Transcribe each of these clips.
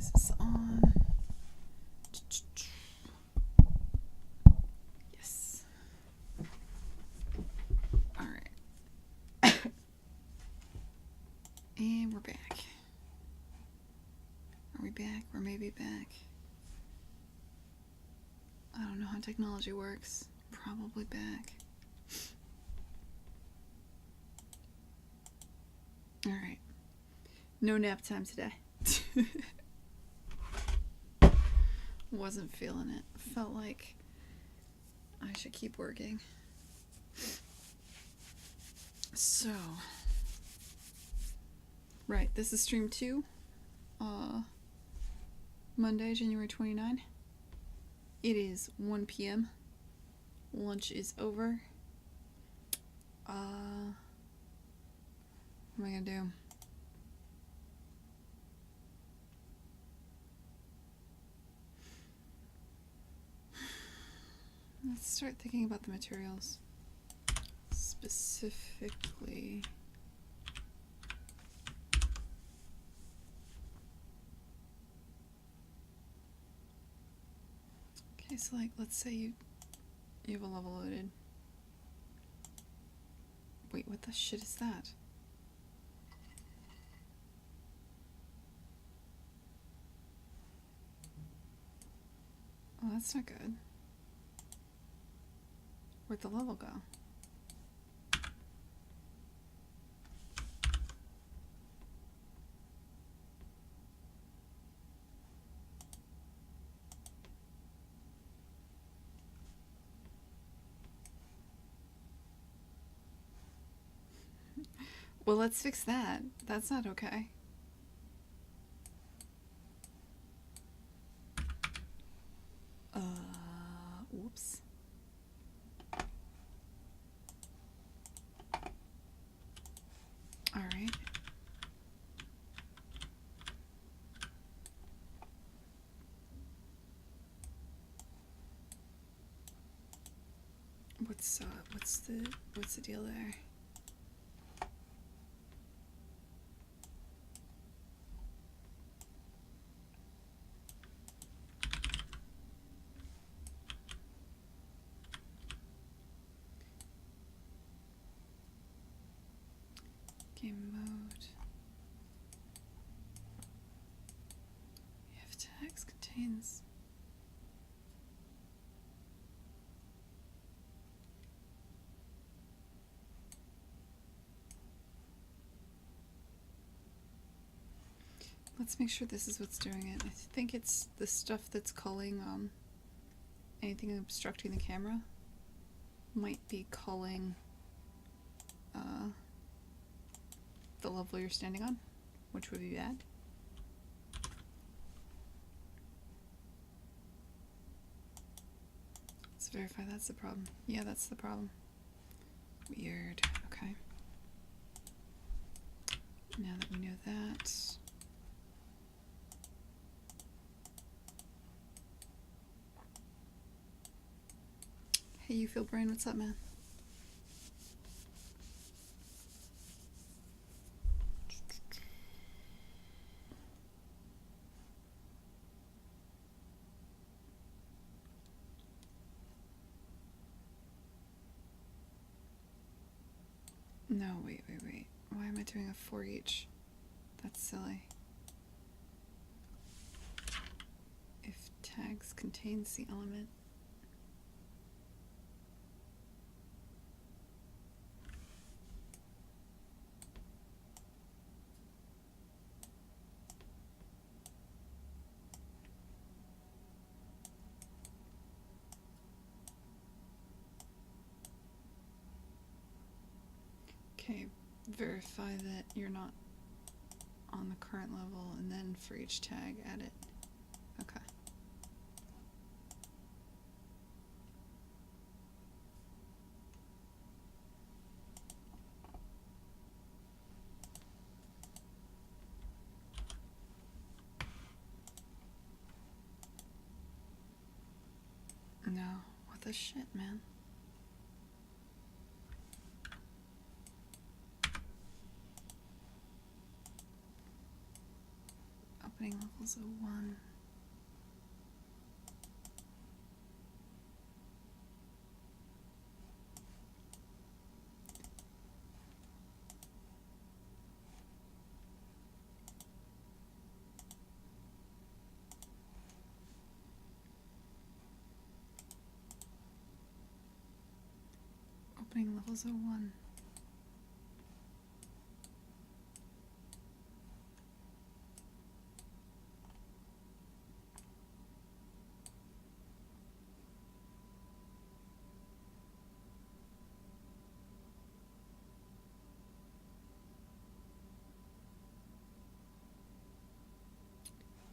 Is this on? Yes. Alright. And we're back. Are we back? We're maybe back. I don't know how technology works. Probably back. Alright. No nap time today. Wasn't feeling it. Felt like I should keep working. So. Right, this is stream 2. Monday, January 29. It is 1 p.m. Lunch is over. What am I gonna do? Let's start thinking about the materials. Specifically... Okay, so like, let's say you have a level loaded. Wait, what the shit is that? Oh, that's not good. Where'd the level go? Well, let's fix that. That's not okay. Whoops. All right. What's the deal there? Game mode. If text contains... Let's make sure this is what's doing it. I think it's the stuff that's culling anything obstructing the camera. Might be culling the level you're standing on, which would be bad. Let's verify that's the problem. Yeah, that's the problem. Weird. Okay. Now that we know that... Hey, you feel brain, what's up, man? No, wait. Why am I doing a for each? That's silly. If tags contains the element. Okay, verify that you're not on the current level, and then for each tag, add it. Okay. No, what the shit, man? Opening levels 01. Opening levels 01.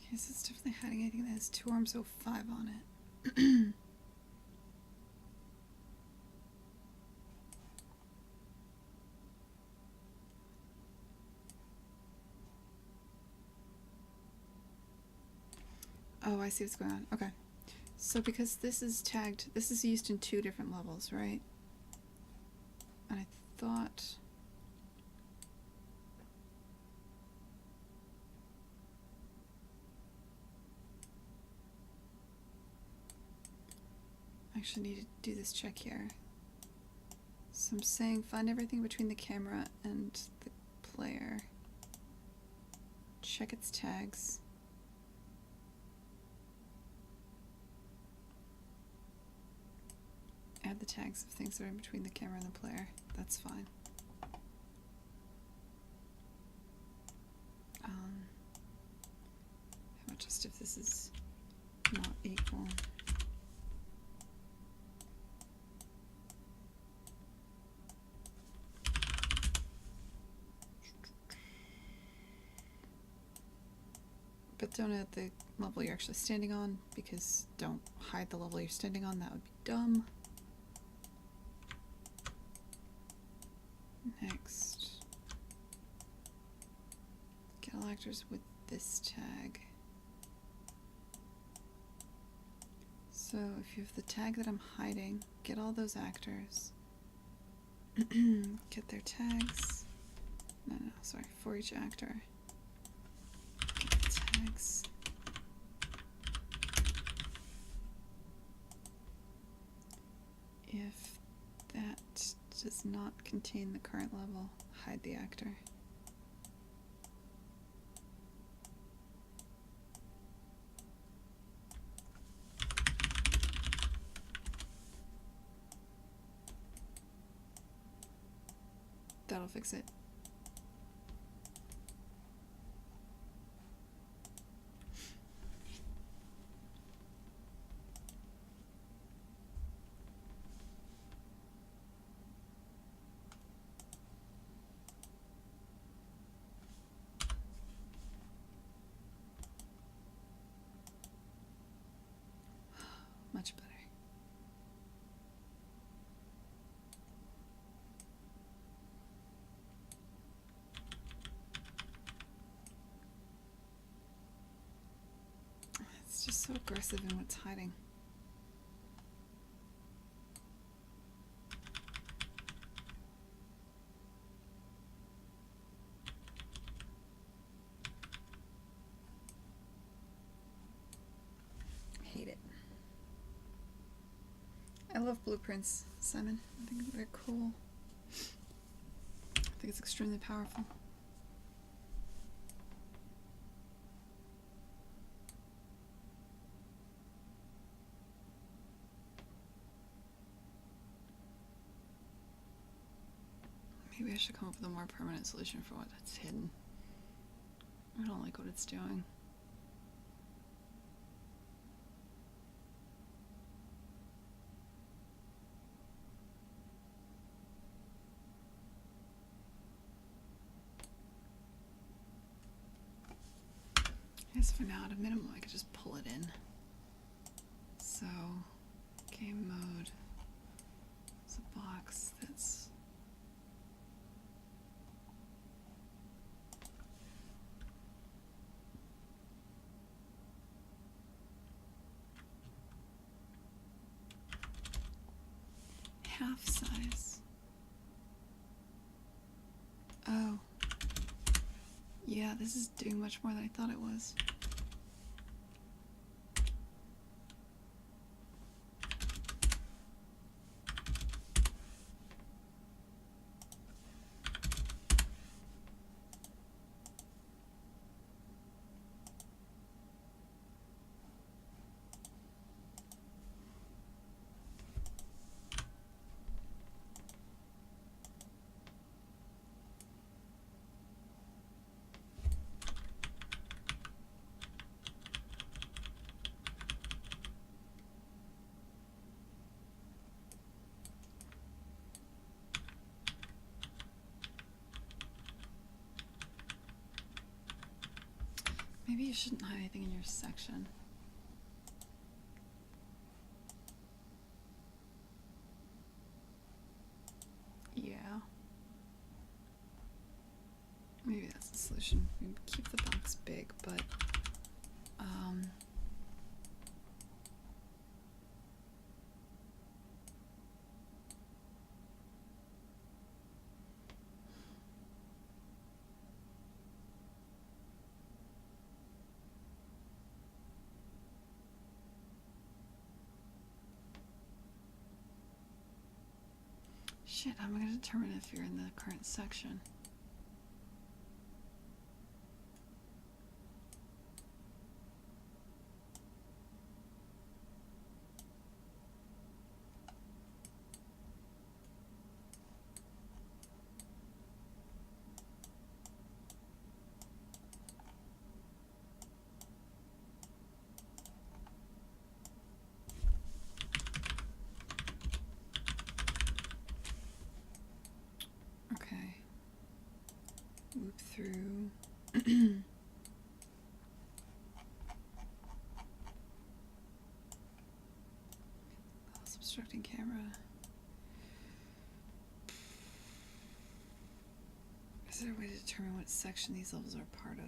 Okay, so it's definitely hiding anything that has 2 arms 05 on it. Oh, I see what's going on. Okay. So because this is tagged, this is used in 2 different levels, right? And I thought... I actually need to do this check here. So I'm saying find everything between the camera and the player. Check its tags. Add the tags of things that are in between the camera and the player. That's fine. How about just if this is not equal? But don't add the level you're actually standing on, because don't hide the level you're standing on. That would be dumb. Next. Get all actors with this tag. So if you have the tag that I'm hiding, get all those actors. Get their tags. No, sorry, for each actor. Get the tags. If that does not contain the current level, hide the actor. That'll fix it. Much better. It's just so aggressive in what's hiding. Hate it. I love blueprints, Simon. I think they're cool. I think it's extremely powerful. Maybe I should come up with a more permanent solution for what's hidden. I don't like what it's doing. I guess for now, at a minimum, I could just pull it in. So, game mode is a box that's half size. Oh. Yeah, this is doing much more than I thought it was. Maybe you shouldn't hide anything in your section. Yeah. Maybe that's the solution. Maybe keep the box big, but shit, how am I going to determine if you're in the current section? Okay. Loop through. Obstructing camera. Is there a way to determine what section these levels are part of?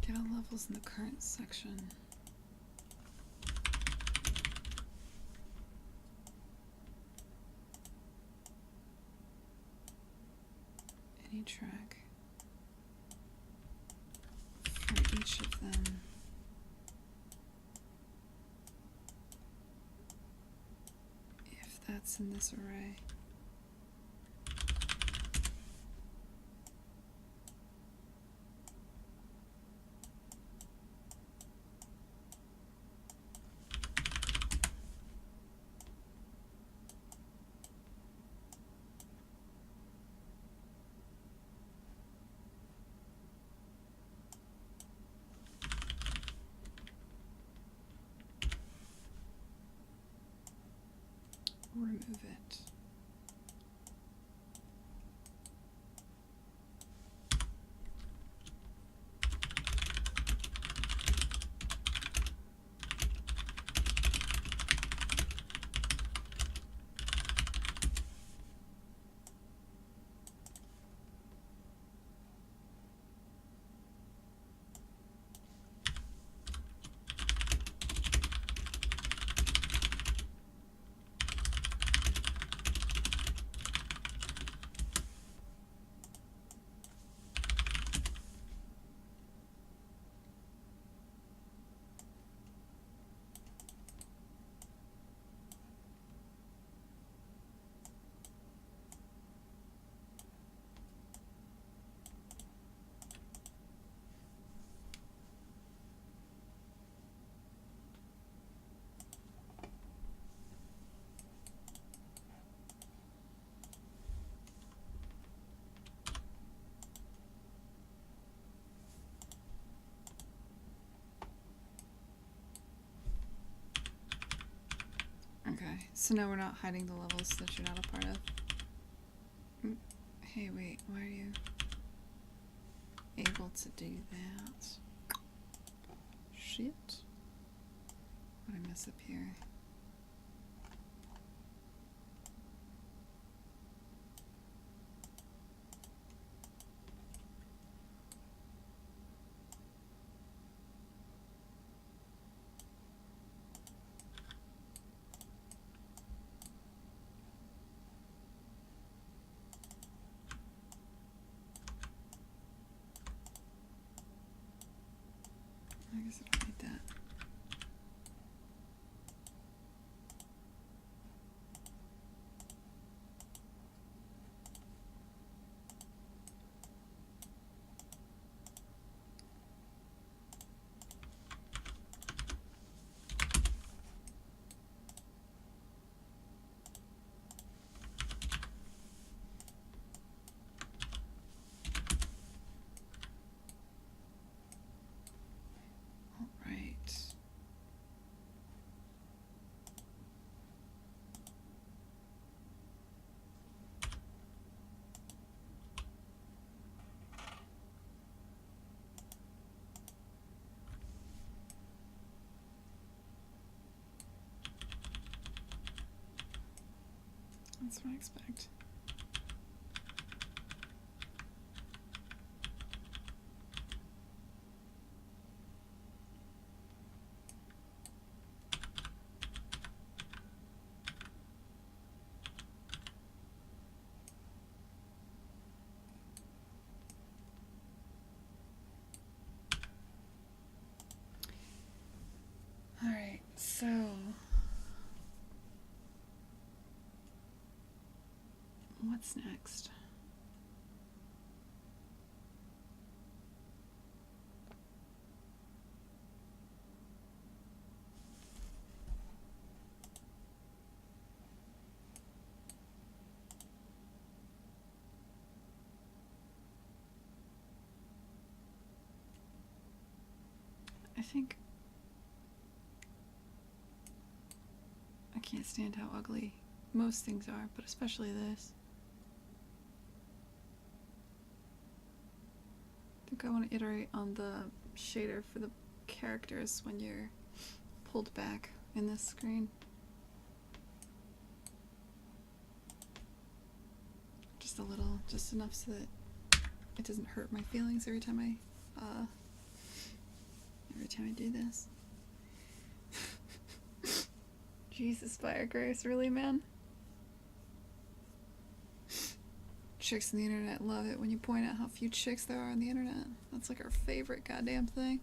Get all levels in the current section. Any track for each of them. If that's in this array. Remove it. Okay, so now we're not hiding the levels that you're not a part of. Hey, wait, why are you able to do that? Shit. What did I miss up here? I guess I don't need that. All right. That's what I expect. All right, so what's next? I think I can't stand how ugly most things are, but especially this. I think I want to iterate on the shader for the characters when you're pulled back in this screen. Just a little, just enough so that it doesn't hurt my feelings every time I do this. Jesus, Fire Grace, really, man? Chicks on the internet love it when you point out how few chicks there are on the internet. That's like our favorite goddamn thing.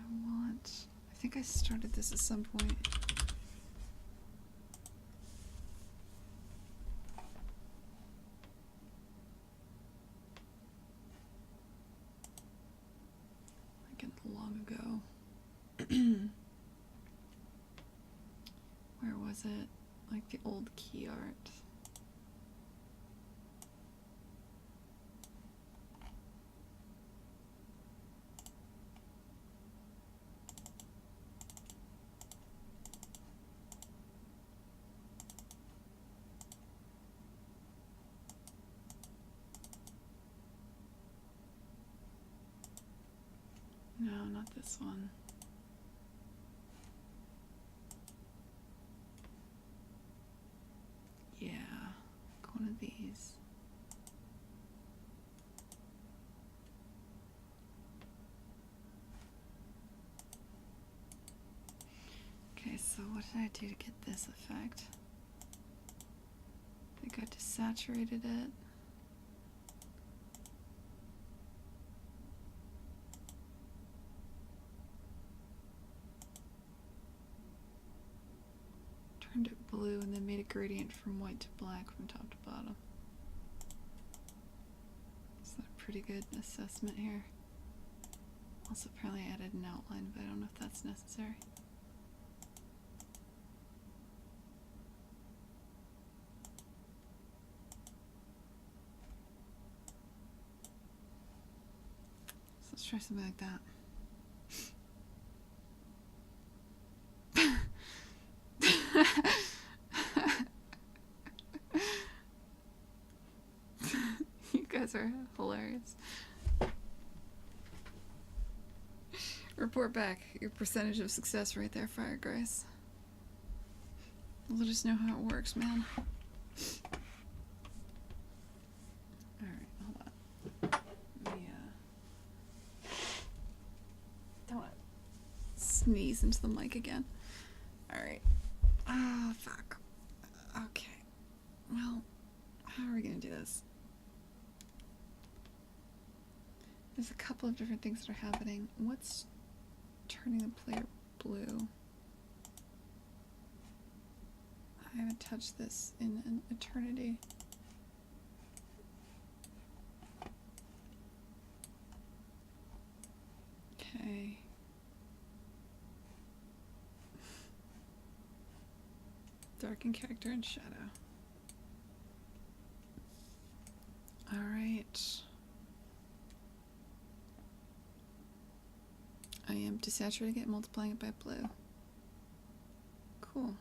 I think I started this at some point. Long ago. Where was it? Like the old key art. No, not this one. Yeah, one of these. Okay, so what did I do to get this effect? I think I desaturated it. Turned it blue and then made a gradient from white to black from top to bottom. Is that a pretty good assessment here? Also apparently I added an outline, but I don't know if that's necessary. Let's try something like that. You guys are hilarious. Report back your percentage of success right there, Fire Grace. We'll just know how it works, man. Alright, hold on. Let me, don't want to sneeze into the mic again. Alright. Oh, fuck. Okay. Well, how are we gonna do this? There's a couple of different things that are happening. What's turning the player blue? I haven't touched this in an eternity. Okay. Darken character and shadow. Alright. I am desaturating it, multiplying it by blue. Cool.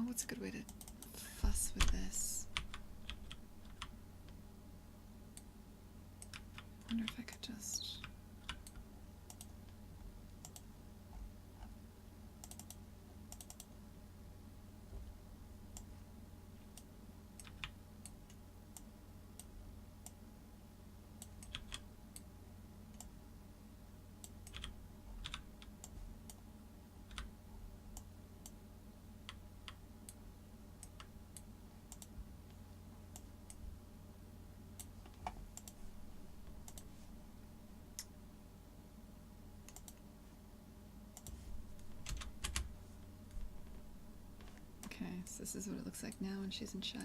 What's a good way to fuss with this? I wonder if I could just... Okay, so this is what it looks like now when she's in shadow.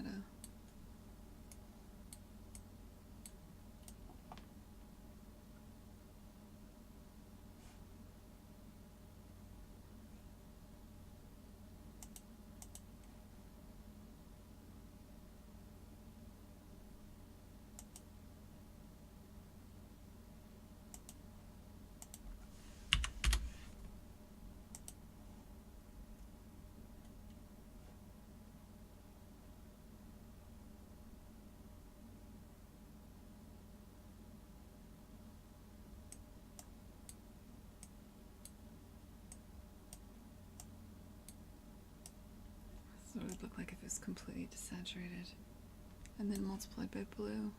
So it would look like if it was completely desaturated and then multiplied by blue.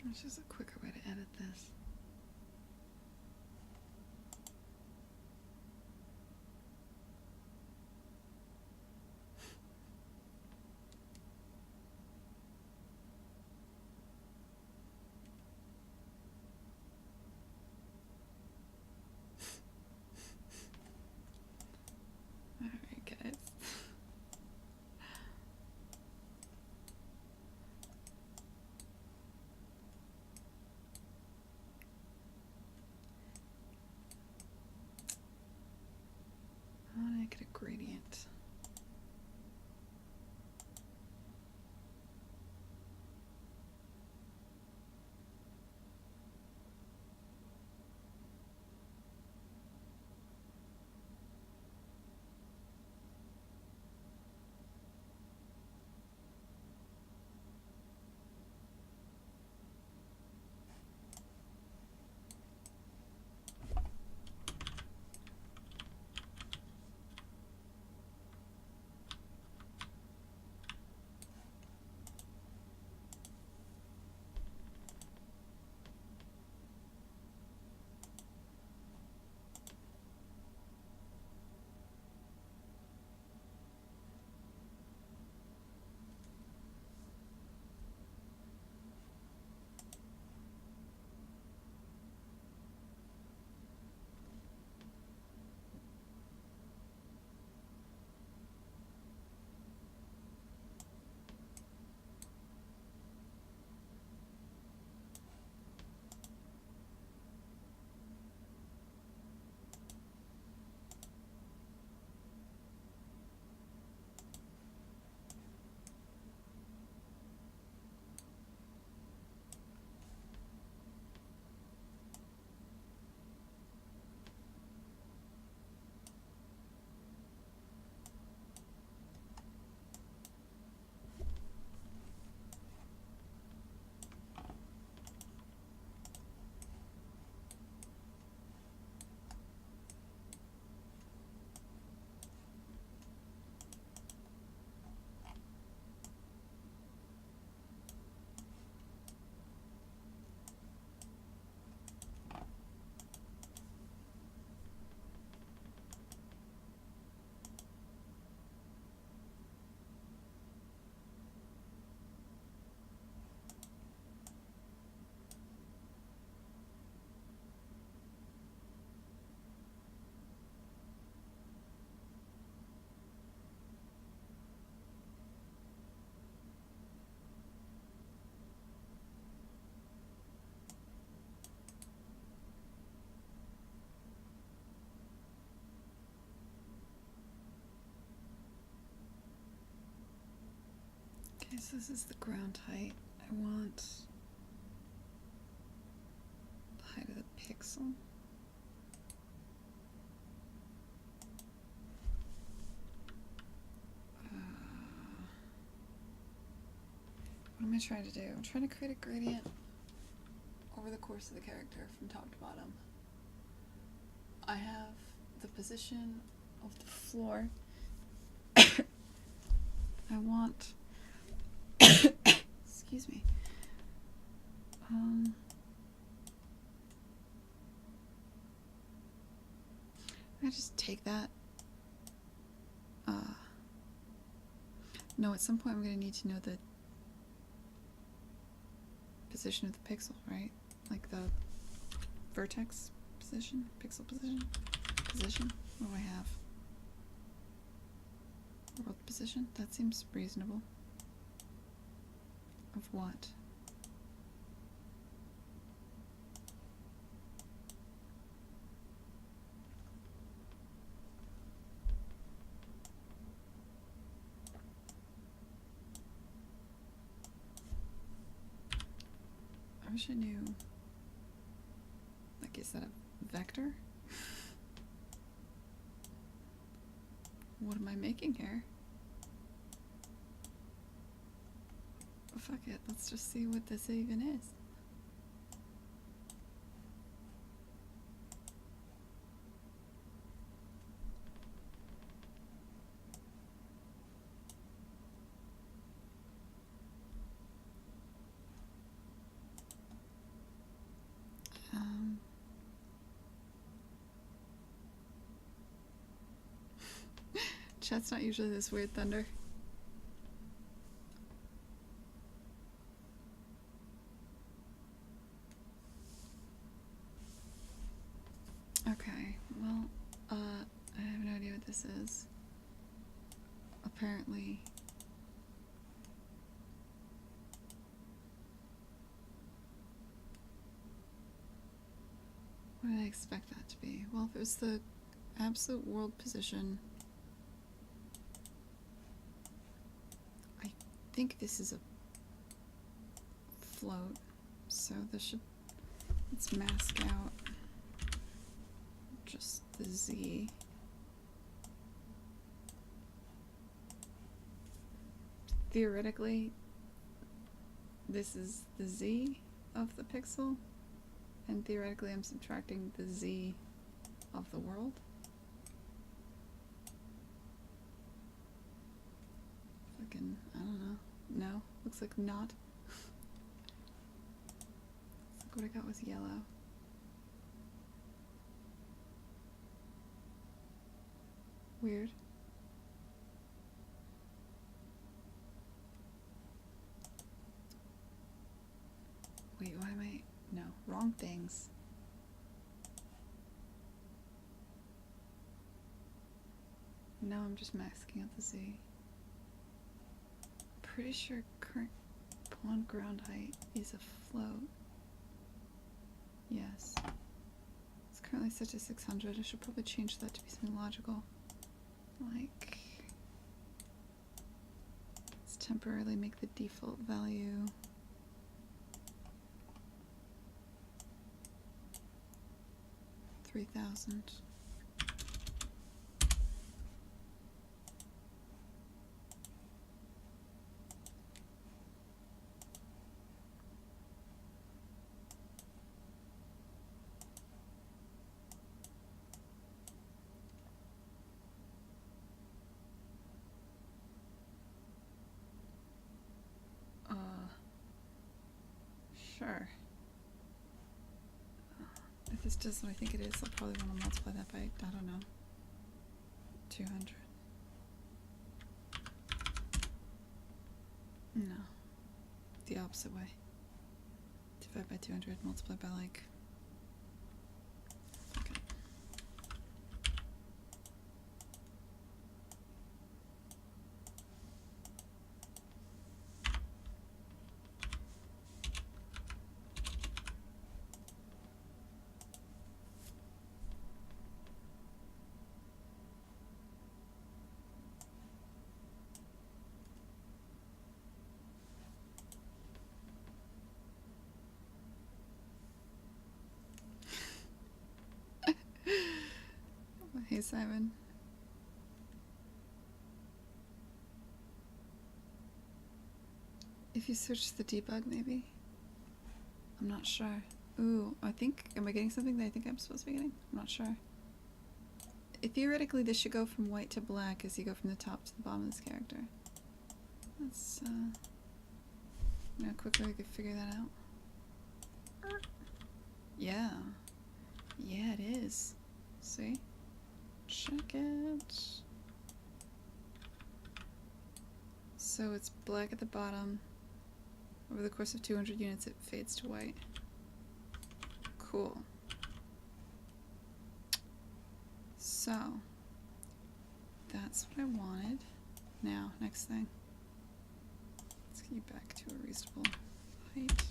There's just a quicker way to edit this. Alright, guys. Okay, so this is the ground height. I want the height of the pixel. What am I trying to do? I'm trying to create a gradient over the course of the character from top to bottom. I have the position of the floor. I want excuse me. I just take that. No, at some point I'm going to need to know the position of the pixel, right? Like the vertex position, pixel position, What do I have? World position? That seems reasonable. Of what? I wish I knew. Like, is that a vector? What am I making here? Oh, fuck it, let's just see what this even is. Chat's not usually this weird, Thunder. Okay, well, I have no idea what this is. Apparently. What did I expect that to be? Well, if it was the absolute world position, I think this is a float, so this should, let's mask out just the Z. Theoretically, this is the Z of the pixel, and theoretically I'm subtracting the Z of the world. Fucking, I don't know. No, looks like not. Look what I got was yellow. Weird. Wait, why am I... No, wrong things. Now I'm just masking out the Z. Pretty sure current pawn ground height is a float. Yes. It's currently set to 600. I should probably change that to be something logical. Like... let's temporarily make the default value 3,000. Sure. If this does what I think it is, I'll probably want to multiply that by, I don't know, 200. No. The opposite way. Divide by 200, multiply by like... fuck it. Hey, Simon. If you search the debug, maybe? I'm not sure. Ooh, I think... Am I getting something that I think I'm supposed to be getting? I'm not sure. Theoretically, this should go from white to black as you go from the top to the bottom of this character. Let's, you know, quickly I could figure that out. Yeah. Yeah, it is. See? Check it. So it's black at the bottom. Over the course of 200 units, it fades to white. Cool. So, that's what I wanted. Now, next thing. Let's get you back to a reasonable height.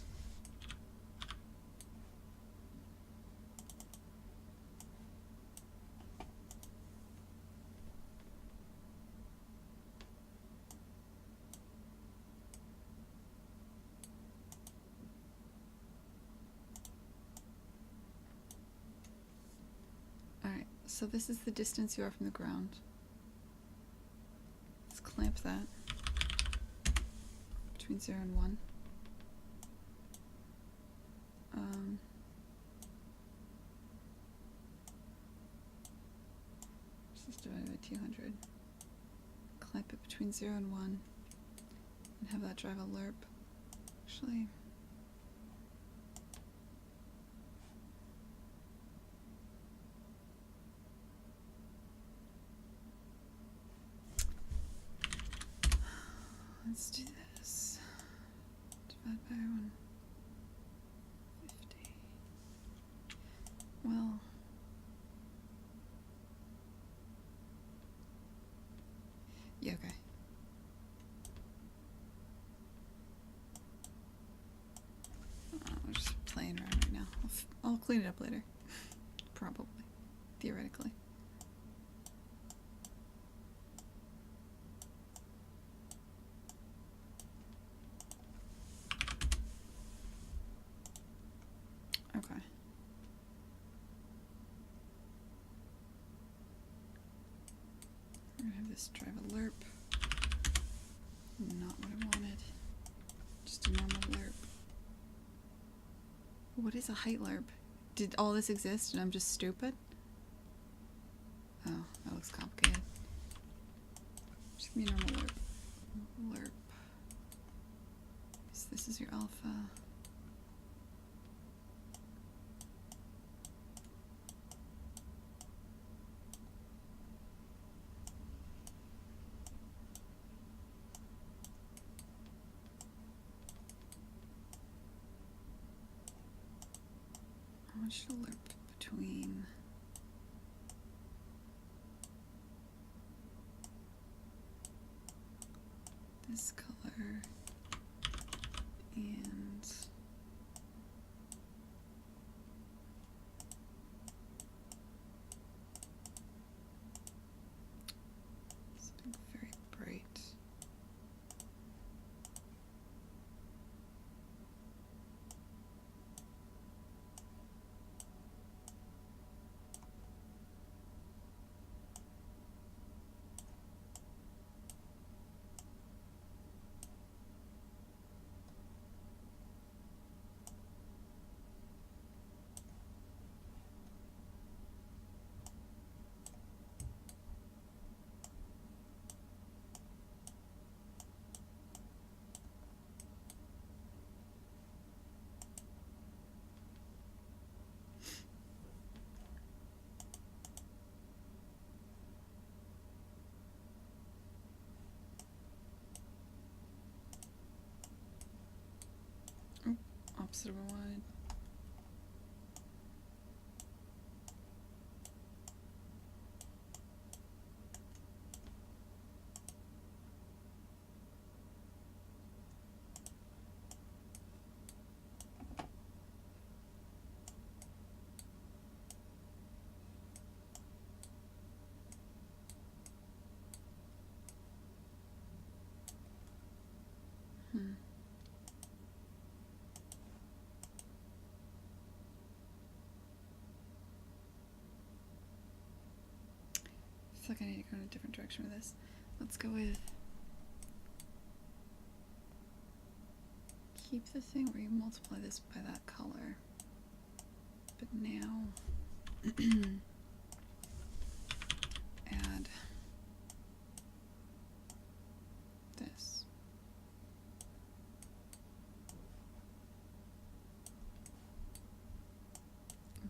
Alright, so this is the distance you are from the ground. Let's clamp that between 0 and 1. This is divided by 200. Clamp it between 0 and 1 and have that drive a lerp. Actually, let's do this. Divide by 150. Well, yeah, okay. We're just playing around right now. I'll clean it up later. Probably. Theoretically. Okay. We're gonna have this drive a lerp. Not what I wanted. Just a normal lerp. What is a height lerp? Did all this exist and I'm just stupid? Oh, that looks complicated. Just give me a normal lerp. Lerp. So this is your alpha. I want you to lerp between this color and something very bright. Opposite of what I wanted. feel like I need to go in a different direction with this. Let's go with... Keep the thing where you multiply this by that color. But now... add... this.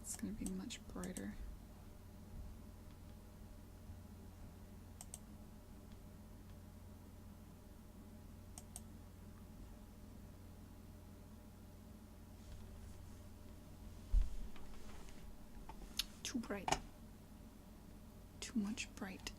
It's going to be much brighter. Too bright. Too much bright.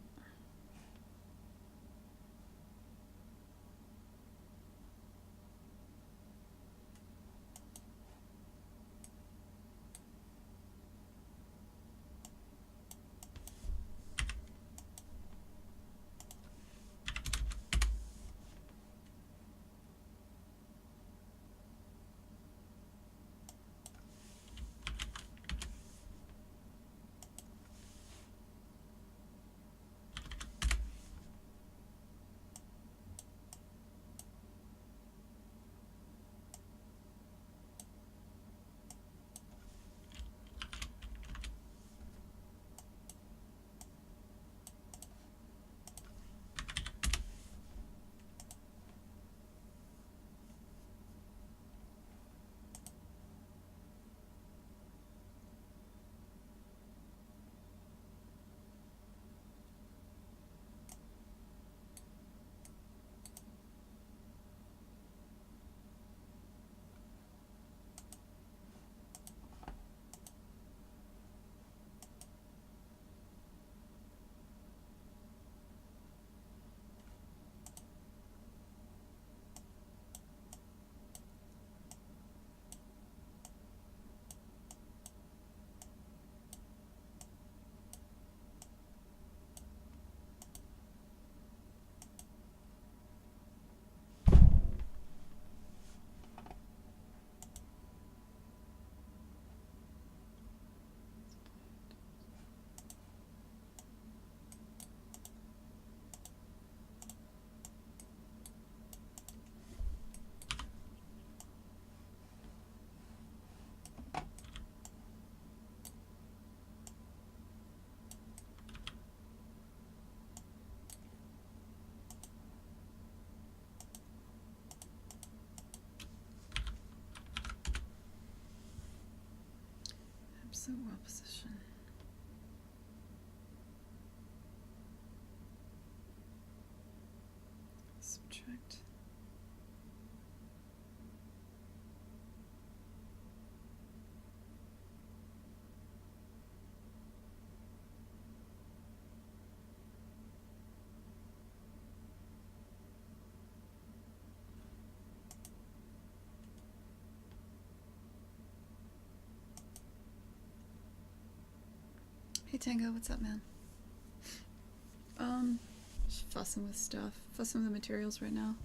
Absolute well position. Subtract. Hey Tango, what's up, man? Just fussing with stuff. Fussing with the materials right now.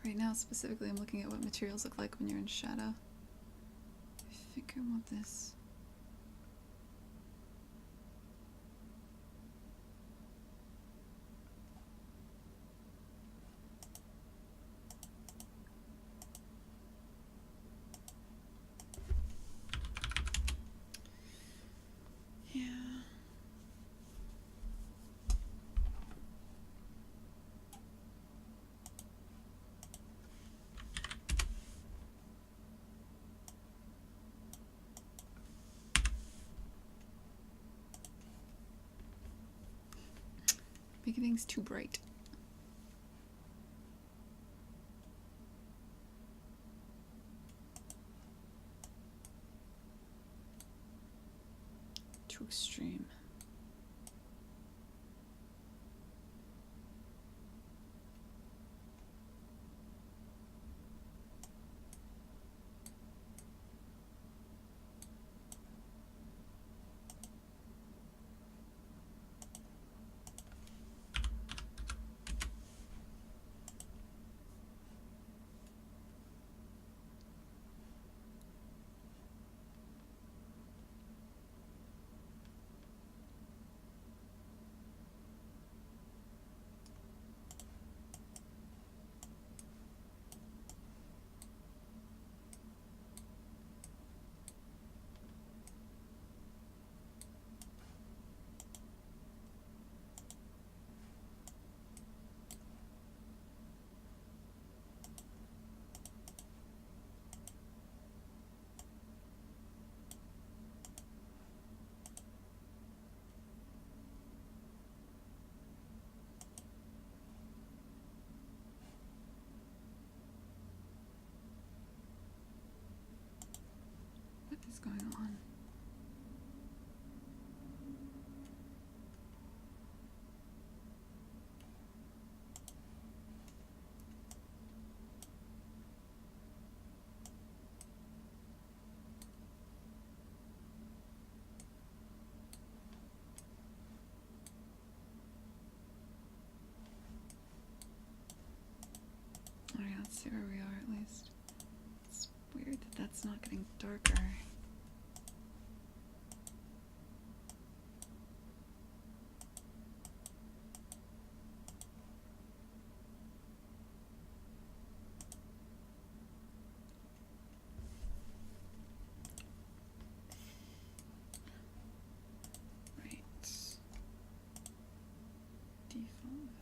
Right now, specifically, I'm looking at what materials look like when you're in shadow. I think I want this. Making things too bright. Too extreme.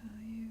value.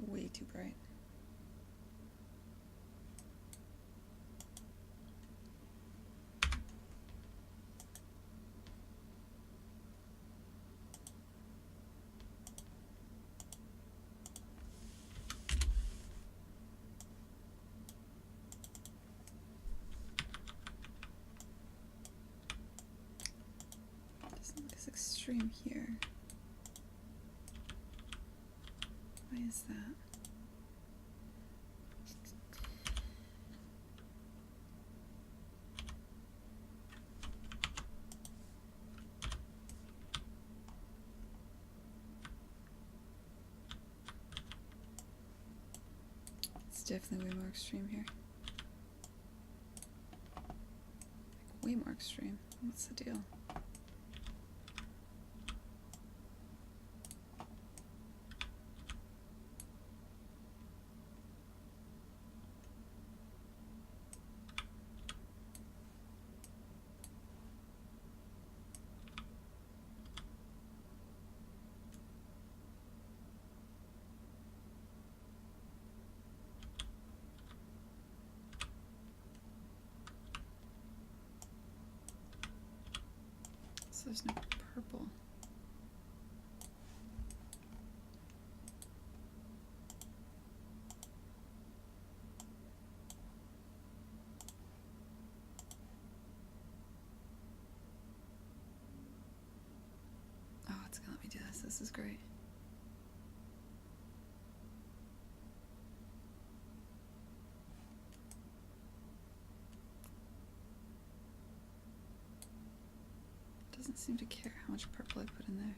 Way too bright. Doesn't look as extreme here. Why is that? It's definitely way more extreme here. Like, way more extreme. What's the deal? So there's no purple. Oh, it's gonna let me do this. This is great. Doesn't seem to care how much purple I put in there.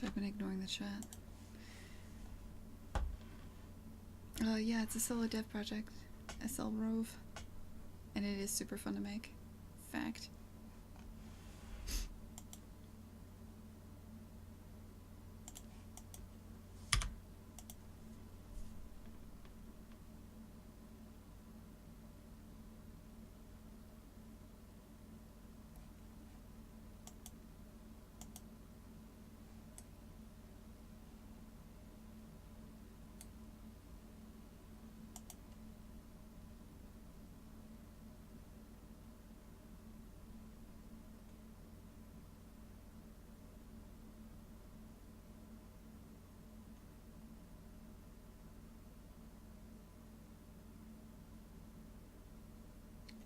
So I've been ignoring the chat. Yeah, it's a solo dev project. SL Rove. And it is super fun to make. Fact.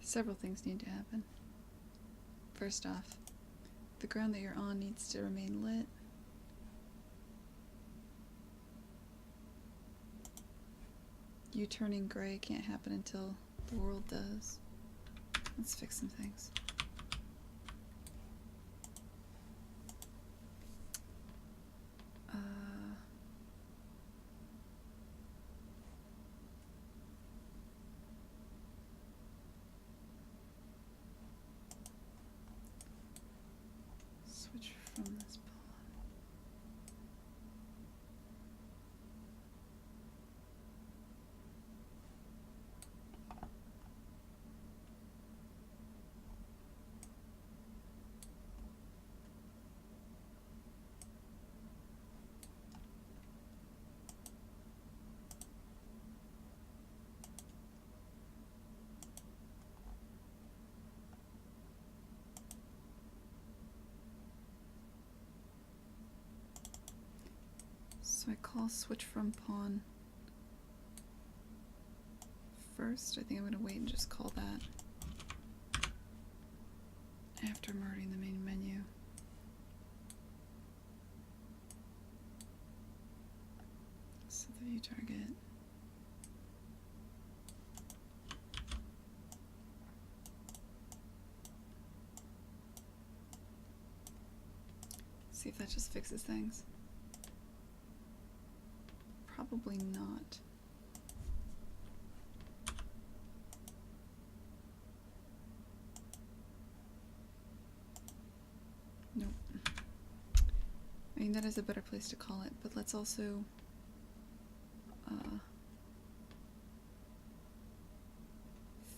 Several things need to happen. First off, the ground that you're on needs to remain lit. You turning gray can't happen until the world does. Let's fix some things. Switch from this pawn. So I call switch from pawn first. I think I'm going to wait and just call that after merging the main menu. So the view target. See if that just fixes things. Probably not. Nope. I mean, that is a better place to call it, but let's also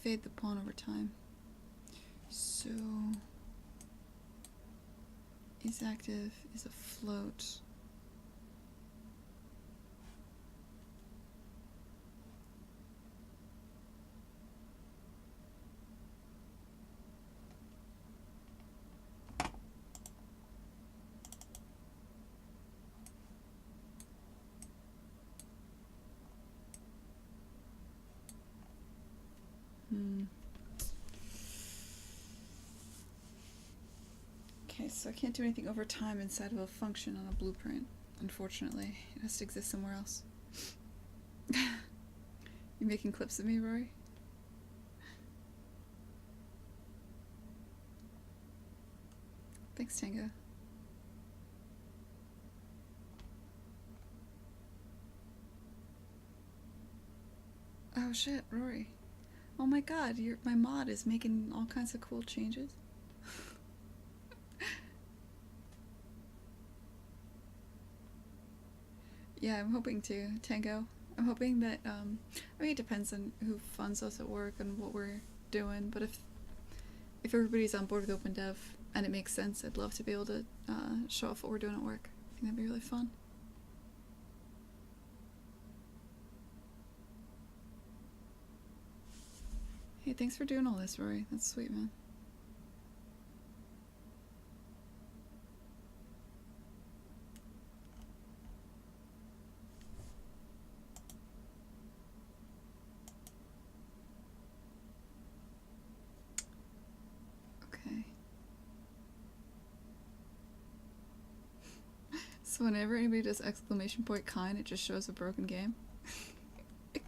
fade the pawn over time. So is active is a float. Okay, so I can't do anything over time inside of a function on a blueprint, unfortunately. It has to exist somewhere else. You making clips of me, Rory? Thanks, Tango. Oh shit, Rory. Oh my god, my mod is making all kinds of cool changes. Yeah, I'm hoping to, Tango. I'm hoping that, I mean, it depends on who funds us at work and what we're doing, but if everybody's on board with Open Dev and it makes sense, I'd love to be able to show off what we're doing at work. I think that'd be really fun. Hey, thanks for doing all this, Rory. That's sweet, man. Okay. So whenever anybody does exclamation point kind, it just shows a broken game. I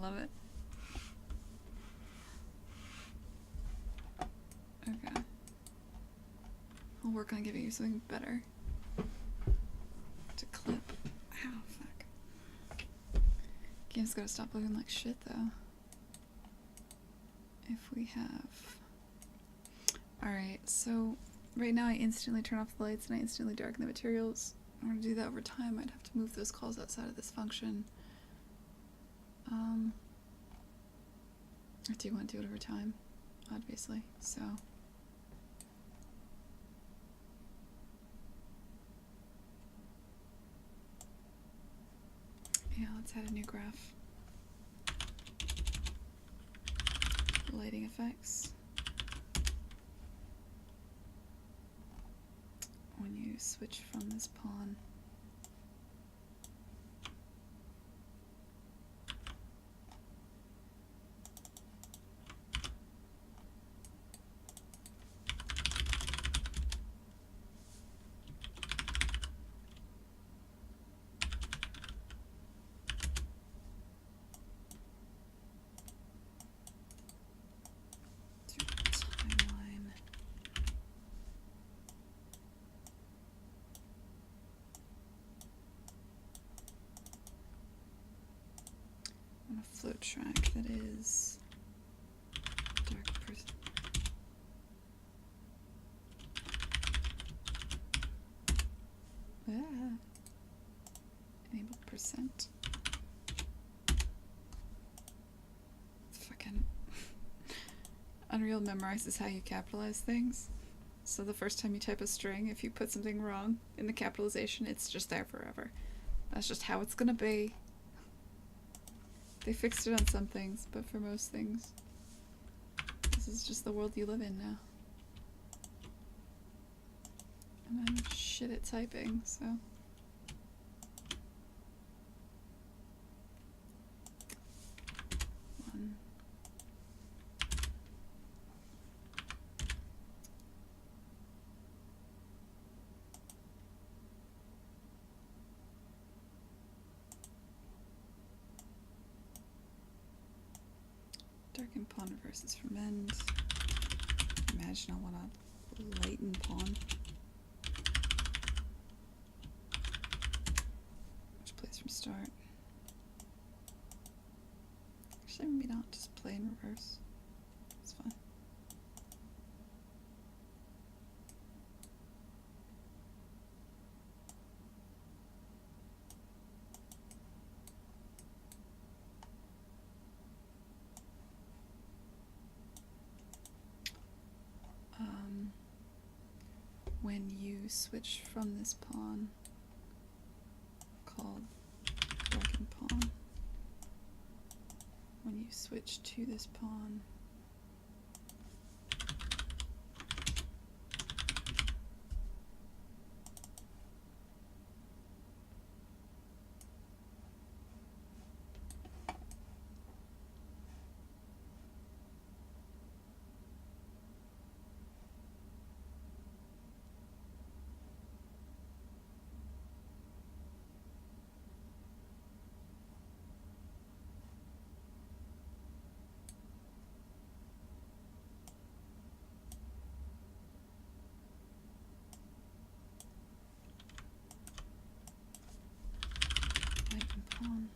love it. Okay. I'll work on giving you something better. game's gotta stop looking like shit though. If we have... Alright, so right now I instantly turn off the lights and I instantly darken the materials. In order to do that over time, I'd have to move those calls outside of this function. I do want to do it over time, obviously, so... Yeah, let's add a new graph. Lighting effects. When you switch from this pawn. Float track that is dark person. Enable percent. Fucking Unreal memorizes how you capitalize things. So the first time you type a string, if you put something wrong in the capitalization, it's just there forever. That's just how it's gonna be. They fixed it on some things, but for most things, this is just the world you live in now. And I'm shit at typing, so... One. Darken pawn reverses from end. Imagine I want a lighten pawn. Which plays from start. Actually, maybe not. Just play in reverse. It's fine. When you switch from this pawn called darken pawn, when you switch to this pawn, lighten pawn.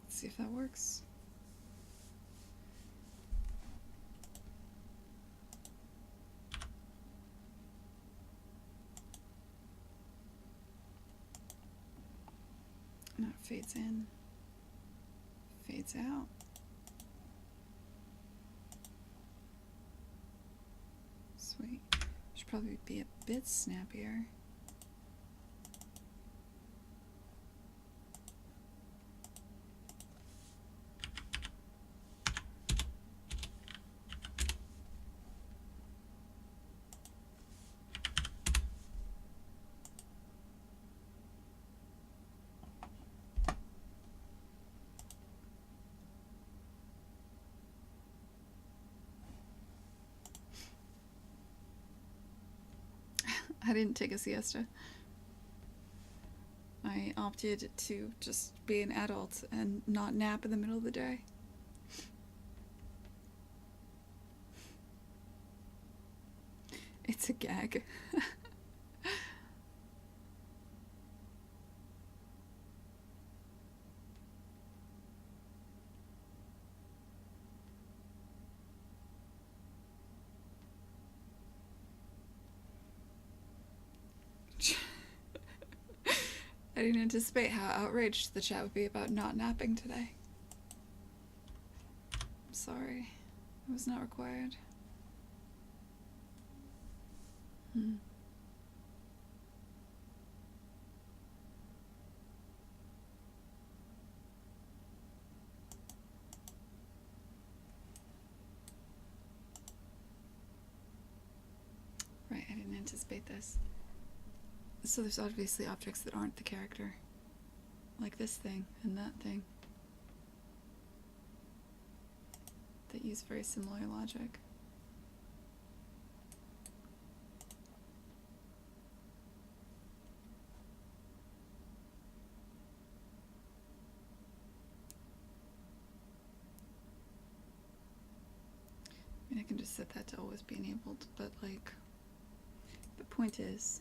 Let's see if that works. Now it fades in, fades out. Sweet. Should probably be a bit snappier. didn't take a siesta. I opted to just be an adult and not nap in the middle of the day. It's a gag. I didn't anticipate how outraged the chat would be about not napping today. I'm sorry. It was not required. Right, I didn't anticipate this. So there's obviously objects that aren't the character. Like this thing and that thing. That use very similar logic. I mean, I can just set that to always be enabled, but like, the point is,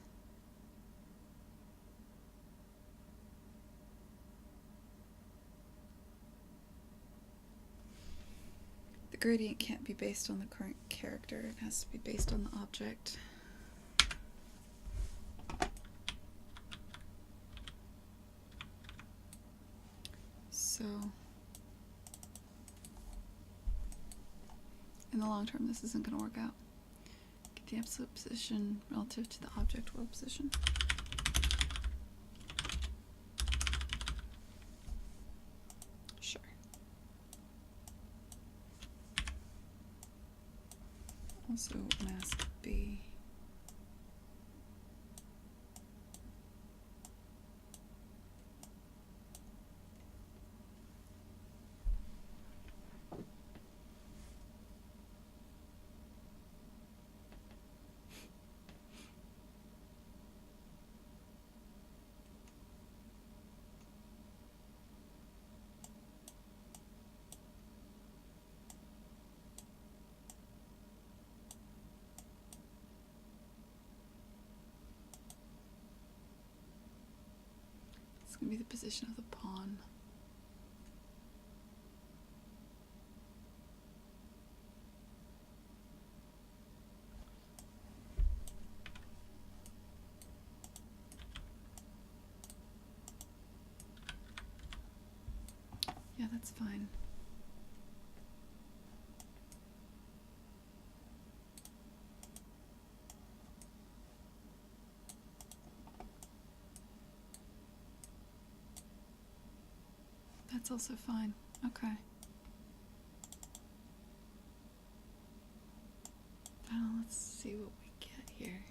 the gradient can't be based on the current character, it has to be based on the object. So, in the long term, this isn't going to work out. Get the absolute position relative to the object world position. Sure. Also, mask B. It's going to be the position of the pawn. Yeah, that's fine. That's also fine. Okay. Well, let's see what we get here.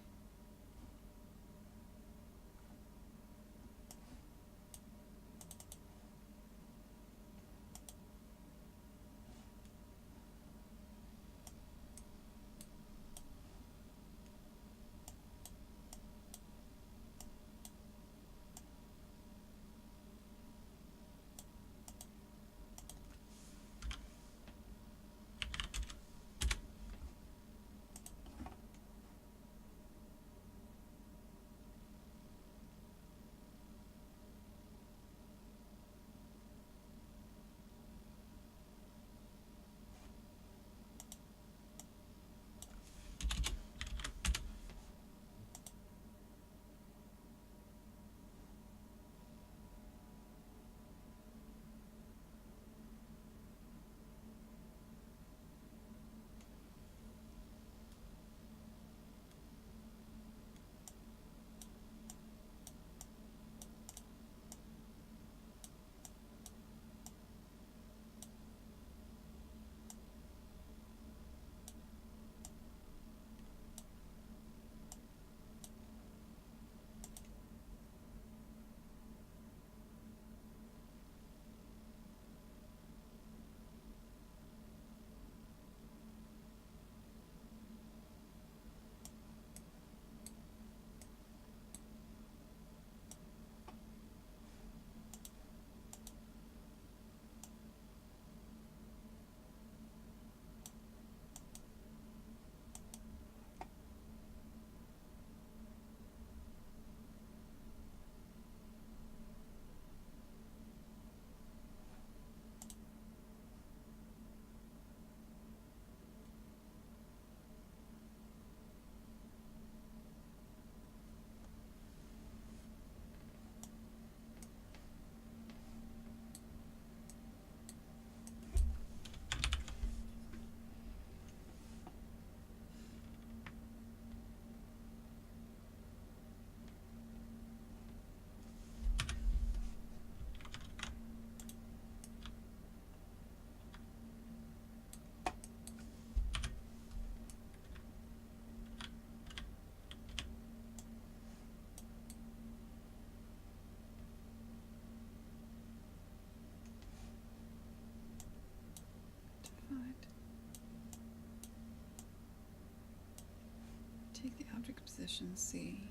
position C.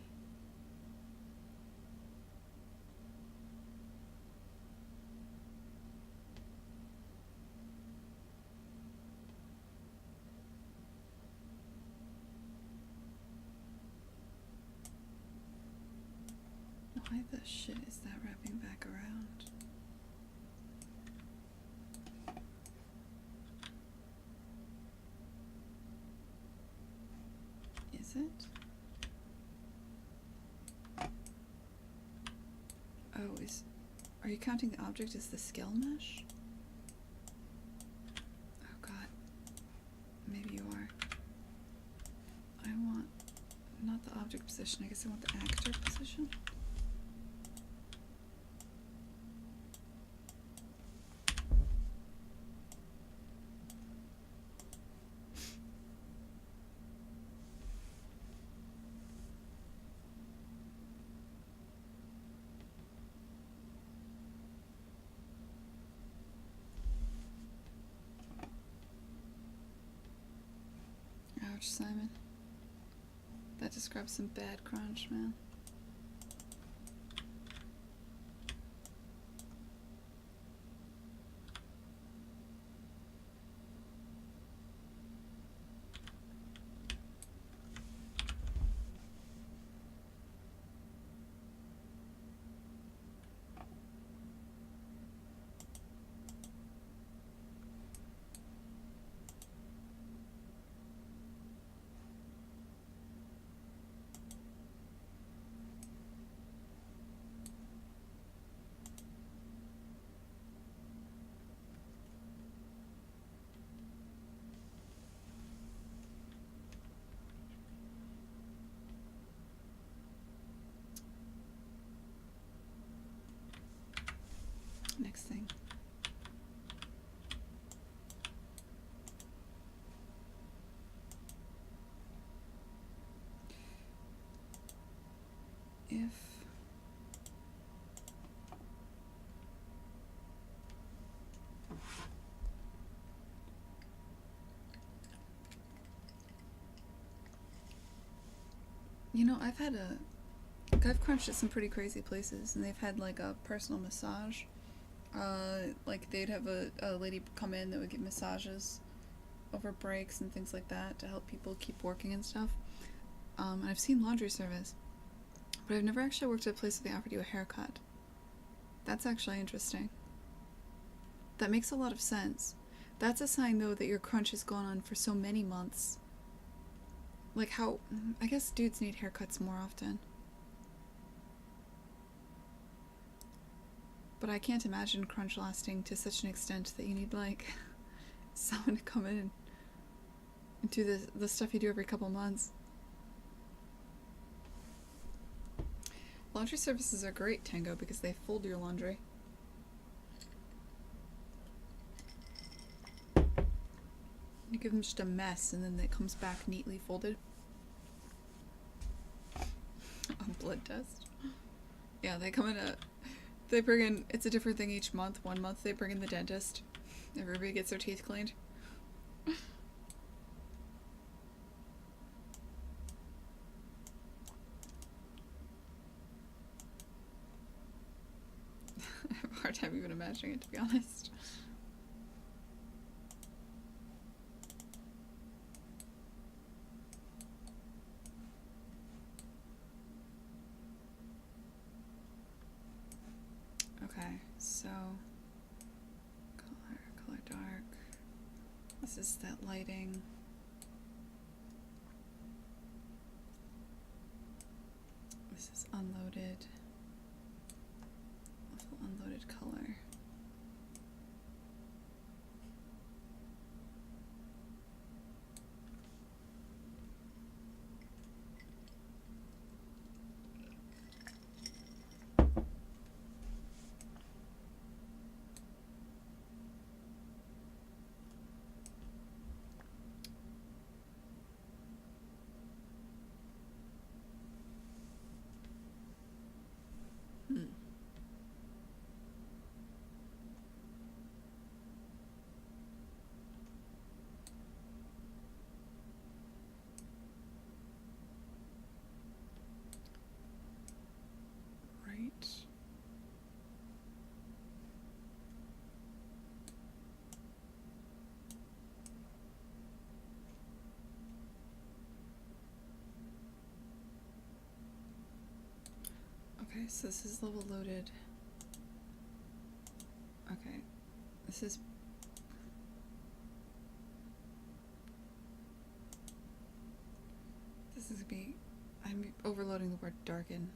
Why the shit is that wrapping back around? Is it? Oh, are you counting the object as the scale mesh? Oh god. Maybe you are. I want not the object position, I guess I want the actor position. Ouch, Simon. That describes some bad crunch, man. Next thing. If you know, I've crunched at some pretty crazy places, and they've had like a personal massage. Like they'd have a lady come in that would give massages over breaks and things like that to help people keep working and stuff. And I've seen laundry service, but I've never actually worked at a place where they offered you a haircut. That's actually interesting. That makes a lot of sense. That's a sign, though, that your crunch has gone on for so many months. Like how, I guess dudes need haircuts more often. But I can't imagine crunch lasting to such an extent that you need, like, someone to come in and do the stuff you do every couple months. Laundry services are great, Tango, because they fold your laundry. You give them just a mess, and then it comes back neatly folded. A blood test. Yeah, they come in they bring in, it's a different thing each month. One month they bring in the dentist. Everybody gets their teeth cleaned. I have a hard time even imagining it, to be honest. Okay, so color dark. This is that lighting. This is unloaded. Unloaded color. Okay, so this is level loaded. Okay, this is... This is gonna be... I'm overloading the word darken.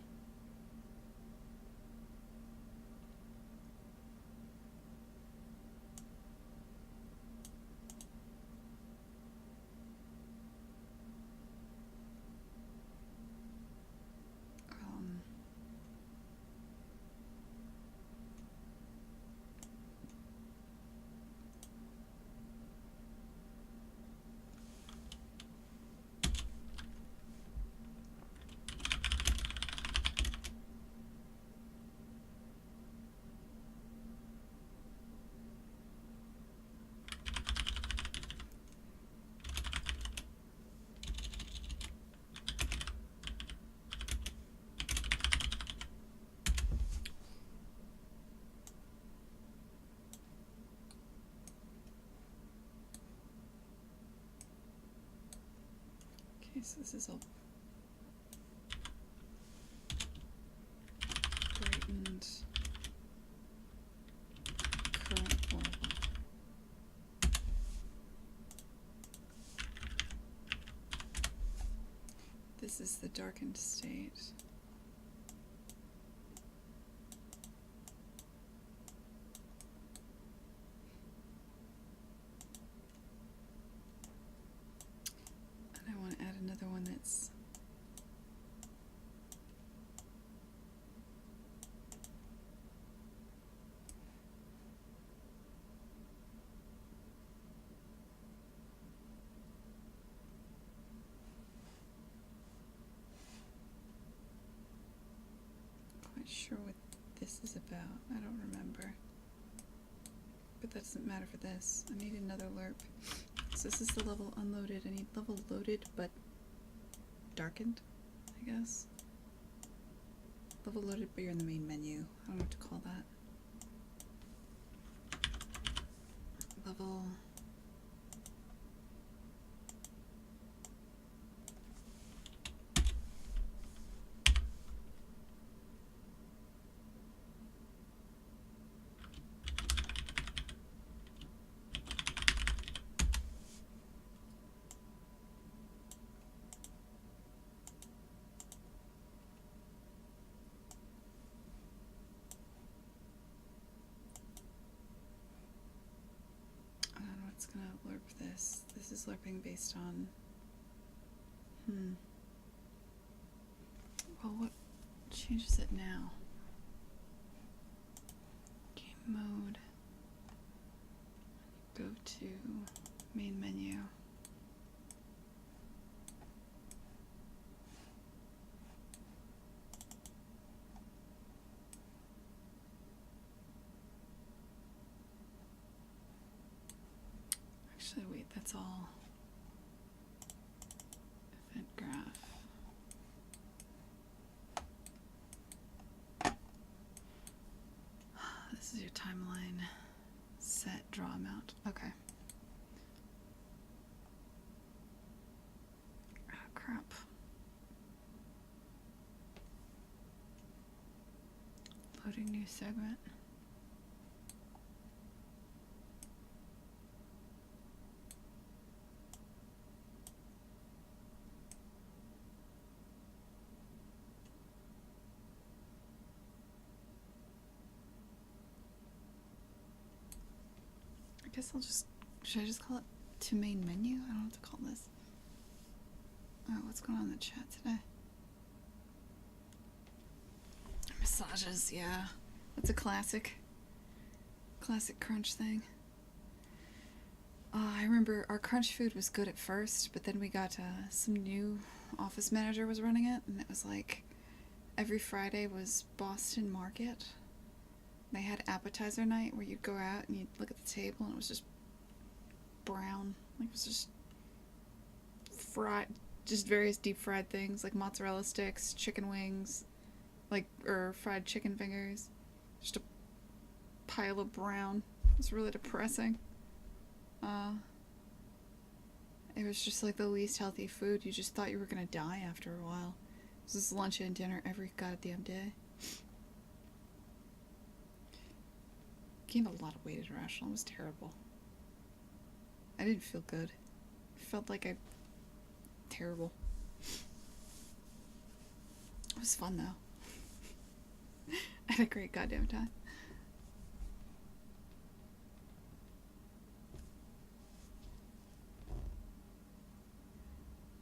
Okay, so this is all brightened current world. This is the darkened state. And I want to add another one that's quite sure what this is about. I don't remember. But that doesn't matter for this. I need another lerp. So this is the level unloaded. I need level loaded but darkened, I guess. Level loaded but you're in the main menu. I don't know what to call that. Level... It's gonna lerp this. This is lerping based on... Well, what changes it now? Game mode. Go to main menu. Actually, wait, that's all event graph. This is your timeline. Set, draw amount. Okay. Oh, crap. Loading new segment. I guess I'll just... Should I just call it to main menu? I don't know what to call this. Oh, what's going on in the chat today? Massages, yeah. That's a classic. Classic crunch thing. I remember our crunch food was good at first, but then we got some new office manager was running it, and it was like every Friday was Boston Market. They had appetizer night where you'd go out and you'd look at the table and it was just brown. Like it was just fried, just various deep fried things like mozzarella sticks, chicken wings, like, or fried chicken fingers. Just a pile of brown. It was really depressing. It was just like the least healthy food. You just thought you were gonna die after a while. It was just lunch and dinner every goddamn day. Gained a lot of weight at Irrational. It was terrible. I didn't feel good. I felt like I... Terrible. It was fun, though. I had a great goddamn time.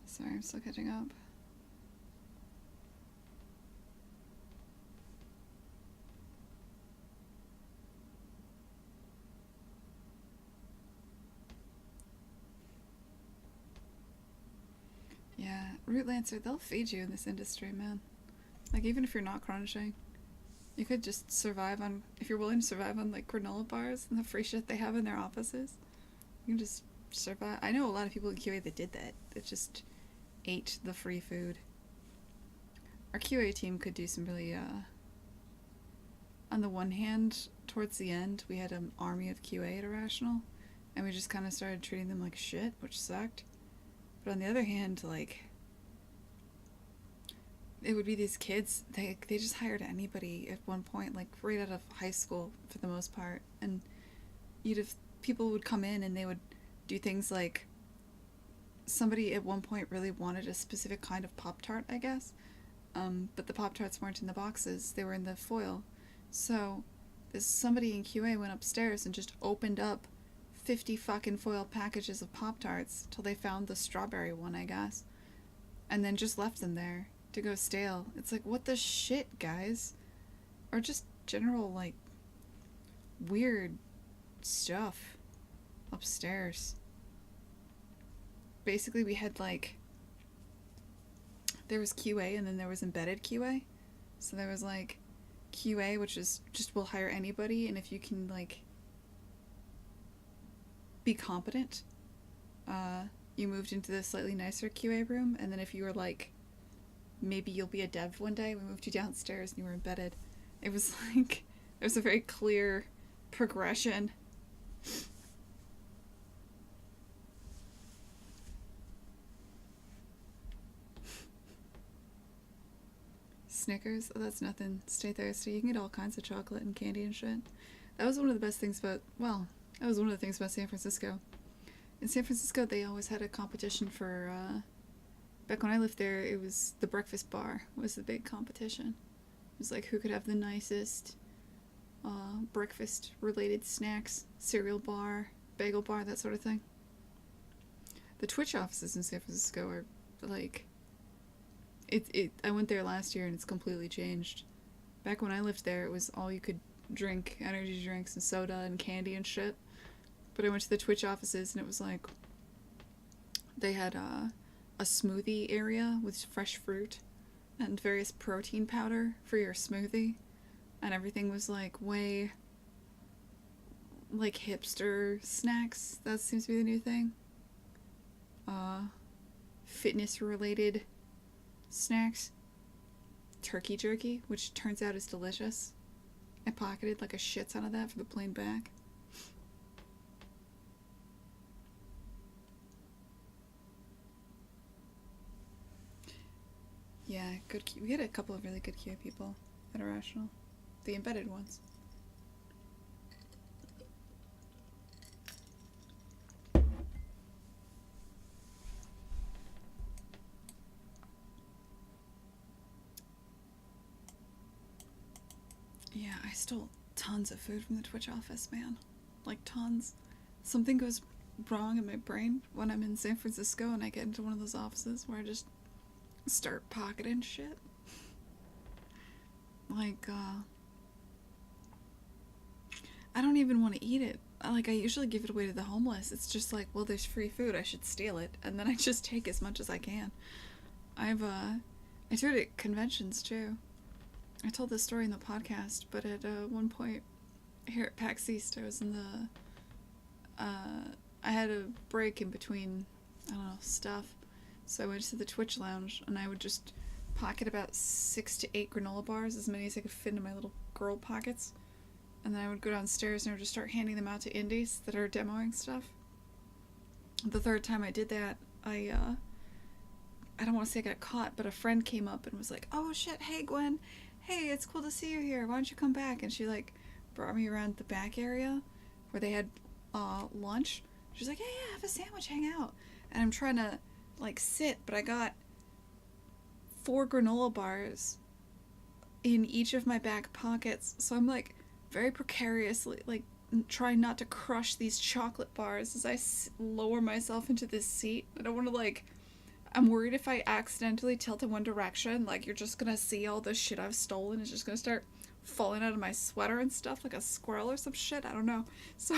Sorry, I'm still catching up. Yeah, Root Lancer, they'll feed you in this industry, man. Like, even if you're not crunching, you could just survive on, if you're willing to survive on, like, granola bars and the free shit they have in their offices, you can just survive. I know a lot of people in QA that did that. That just ate the free food. Our QA team could do some really, on the one hand, towards the end, we had an army of QA at Irrational, and we just kind of started treating them like shit, which sucked. But on the other hand, like, it would be these kids, they just hired anybody at one point, like, right out of high school, for the most part, and you'd have, people would come in and they would do things like, somebody at one point really wanted a specific kind of Pop-Tart, I guess, but the Pop-Tarts weren't in the boxes, they were in the foil. So, somebody in QA went upstairs and just opened up 50 fucking foil packages of Pop-Tarts till they found the strawberry one, I guess, and then just left them there to go stale. It's like, what the shit, guys? Or just general, like, weird stuff upstairs. Basically, we had, like, there was QA and then there was embedded QA. So there was, like, QA, which is just, we'll hire anybody, and if you can, like, be competent, you moved into the slightly nicer QA room, and then if you were, like, maybe you'll be a dev one day, we moved you downstairs and you were embedded. It was, like, there was a very clear progression. Snickers? Oh, that's nothing. Stay thirsty. You can get all kinds of chocolate and candy and shit. That was one of the best things about, well, that was one of the things about San Francisco. In San Francisco, they always had a competition for, back when I lived there, it was the breakfast bar was the big competition. It was like who could have the nicest, breakfast-related snacks, cereal bar, bagel bar, that sort of thing. The Twitch offices in San Francisco are, like, I went there last year and it's completely changed. Back when I lived there, it was all you could drink, energy drinks and soda and candy and shit. But I went to the Twitch offices and it was like, they had a smoothie area with fresh fruit and various protein powder for your smoothie. And everything was like way, like, hipster snacks. That seems to be the new thing. Fitness related snacks. Turkey jerky, which turns out is delicious. I pocketed like a shit ton of that for the plane back. Yeah, good. We had a couple of really good QA people at Irrational. The embedded ones. Yeah, I stole tons of food from the Twitch office, man. Like, tons. Something goes wrong in my brain when I'm in San Francisco and I get into one of those offices where I just start pocketing shit. Like, I don't even want to eat it. Like, I usually give it away to the homeless. It's just like, well, there's free food, I should steal it. And then I just take as much as I can. I do it at conventions, too. I told this story in the podcast, but at one point here at PAX East, I was in the, I had a break in between, I don't know, stuff. So I went to the Twitch lounge, and I would just pocket about 6 to 8 granola bars, as many as I could fit in my little girl pockets. And then I would go downstairs and I would just start handing them out to indies that are demoing stuff. The third time I did that, I don't want to say I got caught, but a friend came up and was like, oh shit, hey Gwen, hey, it's cool to see you here. Why don't you come back? And she like brought me around the back area where they had lunch. She's like, yeah, have a sandwich, hang out. And I'm trying to like sit, but I got 4 granola bars in each of my back pockets, so I'm like very precariously like trying not to crush these chocolate bars as I lower myself into this seat. I don't want to like. I'm worried if I accidentally tilt in one direction, like you're just gonna see all the shit I've stolen. It's just gonna start falling out of my sweater and stuff like a squirrel or some shit. I don't know. So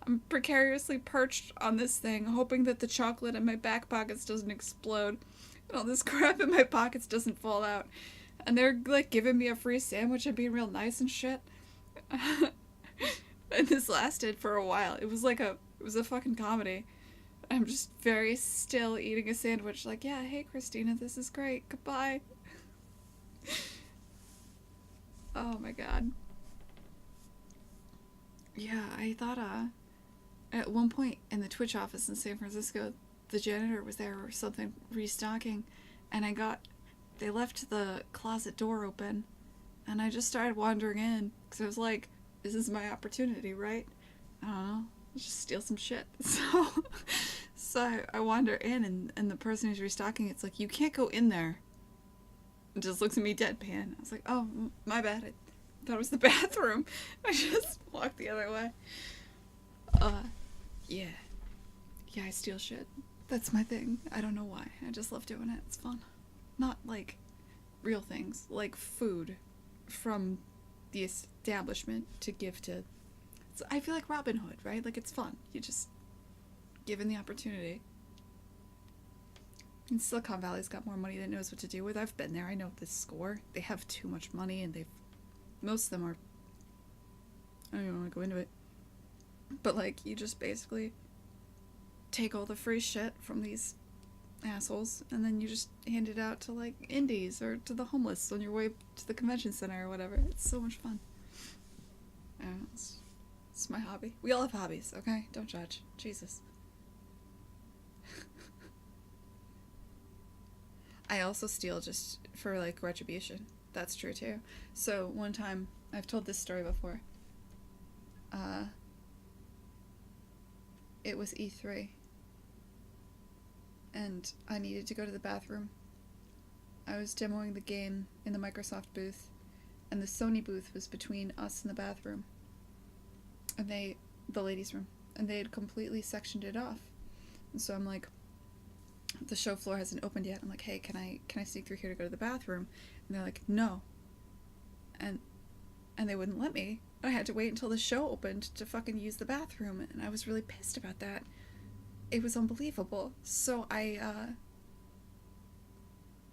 I'm precariously perched on this thing, hoping that the chocolate in my back pockets doesn't explode and all this crap in my pockets doesn't fall out. And they're like giving me a free sandwich and being real nice and shit. And this lasted for a while. It was a fucking comedy. I'm just very still eating a sandwich, like, yeah, hey Christina, this is great. Goodbye. Oh my god. Yeah, I thought at one point in the Twitch office in San Francisco, the janitor was there or something restocking, and they left the closet door open, and I just started wandering in because I was like, this is my opportunity, right? I don't know, just steal some shit. So I wander in, and the person who's restocking it's like, you can't go in there. And just looks at me deadpan. I was like, oh, my bad. I thought it was the bathroom. I just walked the other way. Yeah. Yeah, I steal shit. That's my thing. I don't know why. I just love doing it. It's fun. Not like real things, like food from the establishment to give to. So I feel like Robin Hood, right? Like it's fun. You just given the opportunity. And Silicon Valley's got more money than it knows what to do with. I've been there. I know this score. They have too much money, and most of them are. I don't even want to go into it. But like, you just basically take all the free shit from these assholes, and then you just hand it out to like indies or to the homeless on your way to the convention center or whatever. It's so much fun. I don't know, it's my hobby. We all have hobbies, okay? Don't judge. Jesus. I also steal just for like retribution. That's true too. So one time, I've told this story before. It was E3. And I needed to go to the bathroom. I was demoing the game in the Microsoft booth, and the Sony booth was between us and the bathroom. And the ladies' room. And they had completely sectioned it off. And so I'm like, the show floor hasn't opened yet. I'm like, hey, can I sneak through here to go to the bathroom? And they're like, no. And they wouldn't let me. I had to wait until the show opened to fucking use the bathroom, and I was really pissed about that. It was unbelievable. So I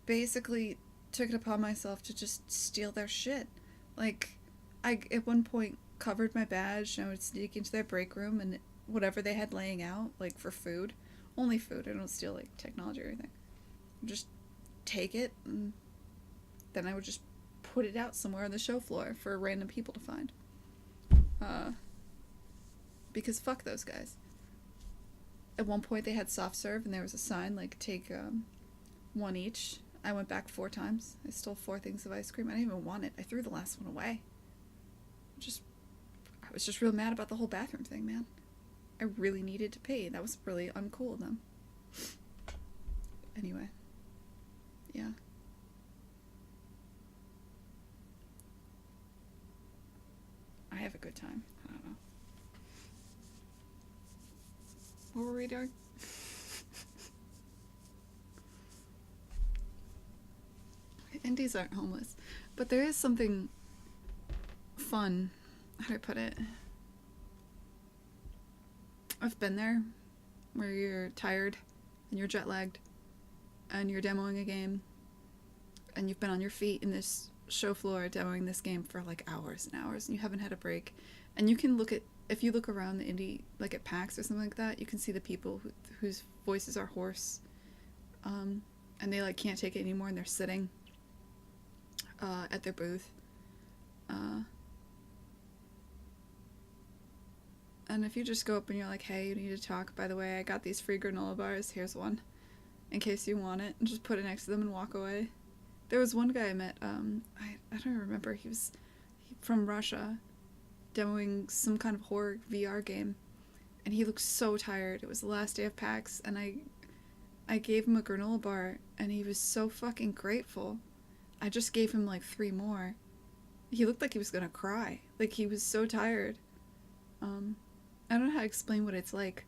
basically took it upon myself to just steal their shit. Like, I at one point covered my badge, and I would sneak into their break room and whatever they had laying out, like for food. Only food. I don't steal like technology or anything. Just take it, and then I would just put it out somewhere on the show floor for random people to find. Because fuck those guys. At one point they had soft serve and there was a sign like, take one each. I went back 4 times. I stole 4 things of ice cream. I didn't even want it. I threw the last one away. I was just real mad about the whole bathroom thing, man. I really needed to pee. That was really uncool of them. Anyway. Yeah. I have a good time. I don't know. What were we doing? Indies aren't homeless. But there is something fun. How do I put it? I've been there where you're tired and you're jet lagged and you're demoing a game and you've been on your feet in this show floor demoing this game for like hours and hours and you haven't had a break. And you can if you look around the indie, like at PAX or something like that, you can see the people whose voices are hoarse, and they like can't take it anymore and they're sitting at their booth. And if you just go up and you're like, hey, you need to talk, by the way, I got these free granola bars, here's one, in case you want it, and just put it next to them and walk away. There was one guy I met, I don't remember, from Russia, demoing some kind of horror VR game, and he looked so tired. It was the last day of PAX, and I gave him a granola bar, and he was so fucking grateful. I just gave him like 3 more. He looked like he was gonna cry. Like, he was so tired. I don't know how to explain what it's like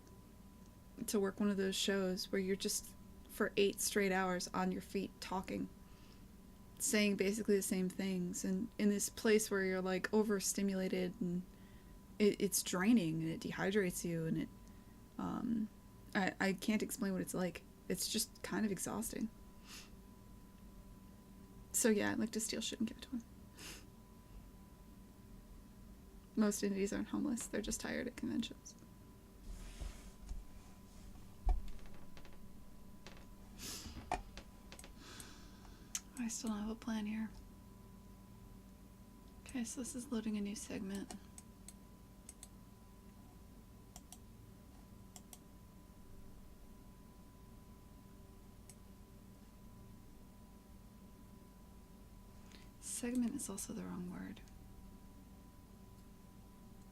to work one of those shows where you're just for 8 straight hours on your feet talking, saying basically the same things, and in this place where you're like overstimulated, and it's draining, and it dehydrates you, and I can't explain what it's like. It's just kind of exhausting. So yeah, I'd like to steal shit and give it to him. Most indies aren't homeless, they're just tired at conventions. I still don't have a plan here. Okay, so this is loading a new segment. Segment is also the wrong word.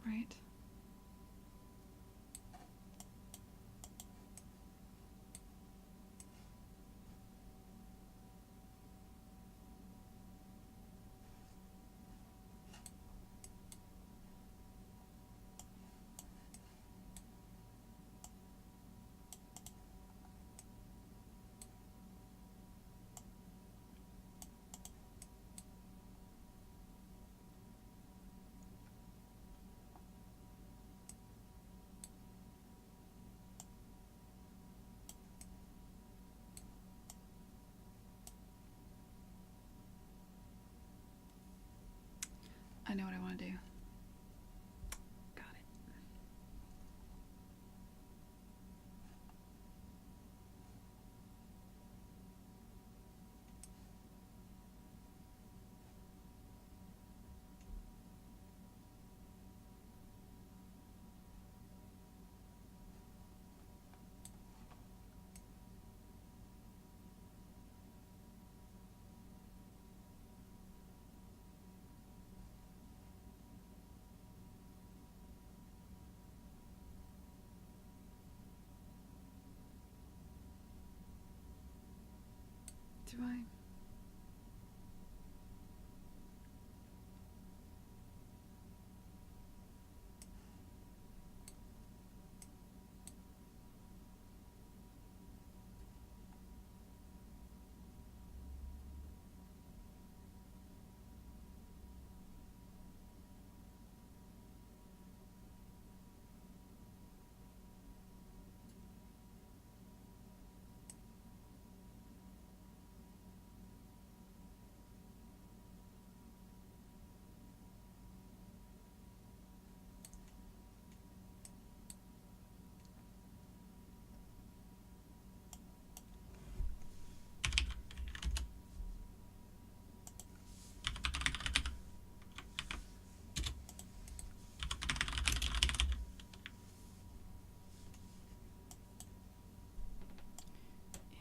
Right? I know what I want to do. Got it. Do I?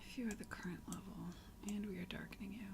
If you are the current level, and we are darkening you.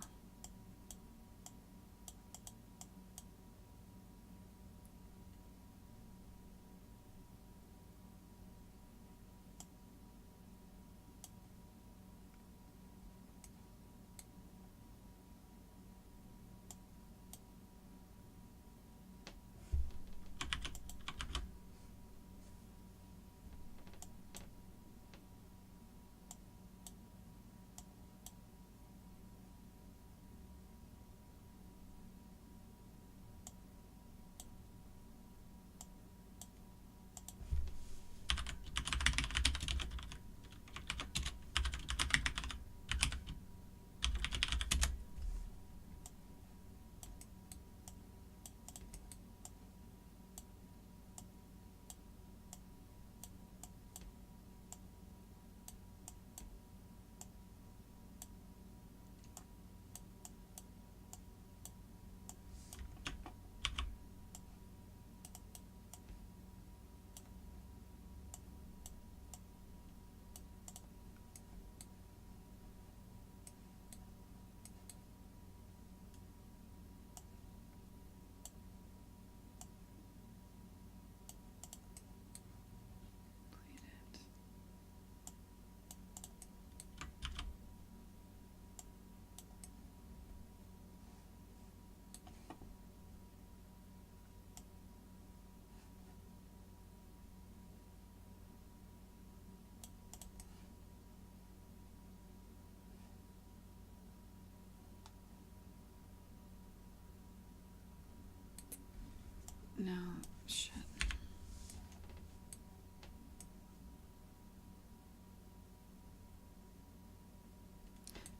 No, shit.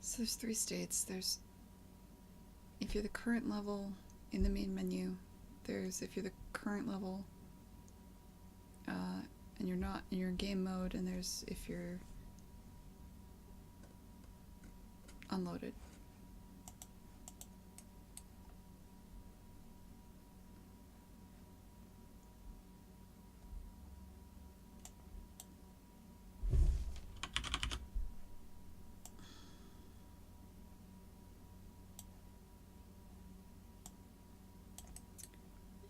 So there's 3 states. There's if you're the current level in the main menu. There's if you're the current level and you're not in your game mode, and there's if you're unloaded.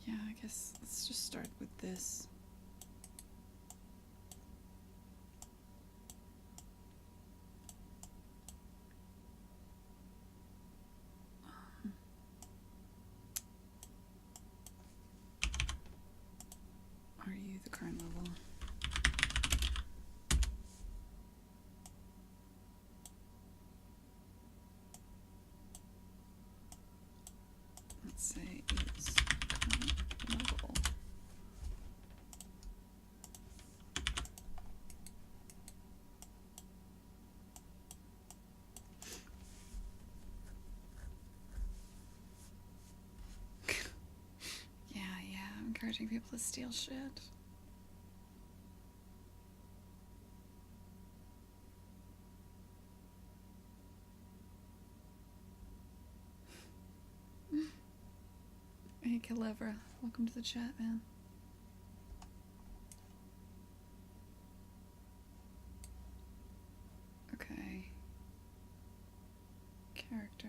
Yeah, I guess let's just start with this. Are you the current level? Let's say it's current level. Yeah, I'm encouraging people to steal shit. Hey, Calevra, welcome to the chat, man. Okay. Character.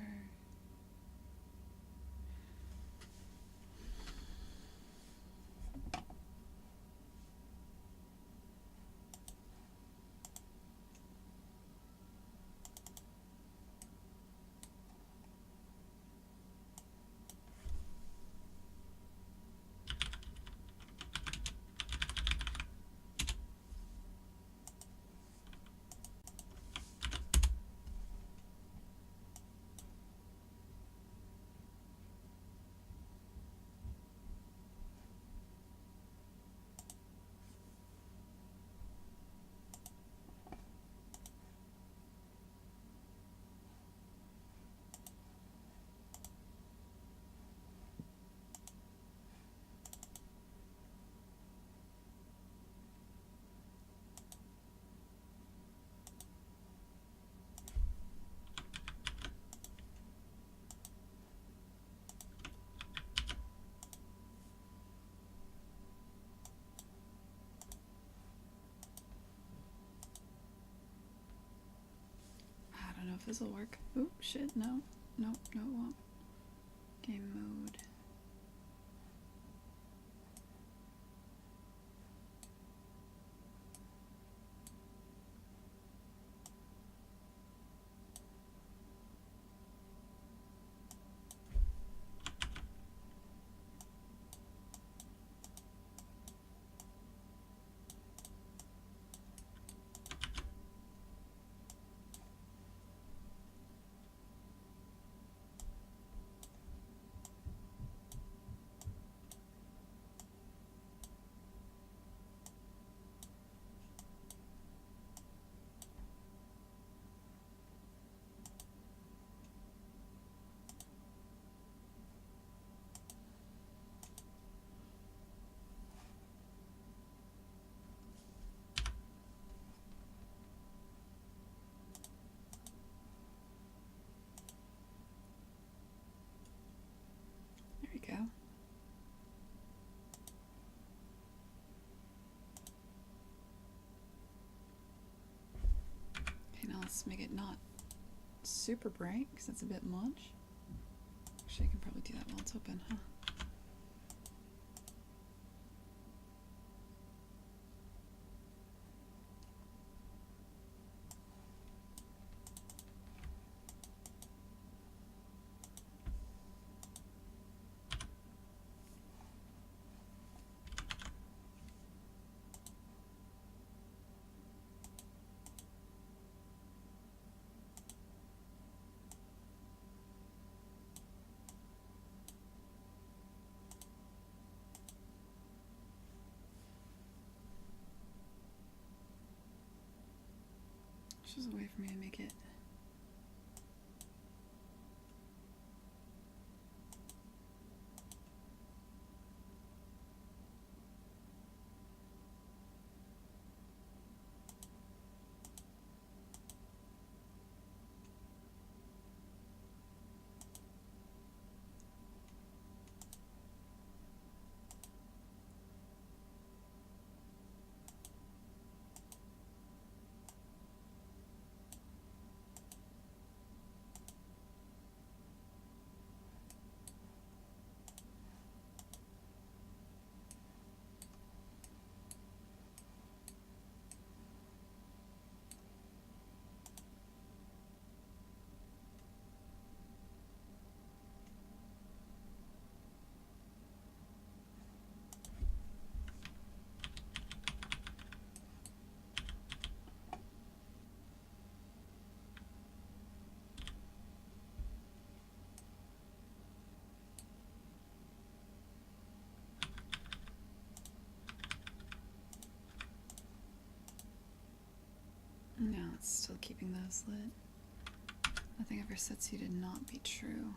I don't know if this will work. Oh, shit, no. No, it won't. Game mode. There we go. Okay, now let's make it not super bright, because that's a bit much. Actually, I can probably do that while it's open, huh? There's just a way for me to make it. No, it's still keeping those lit. Nothing ever sets you to not be true.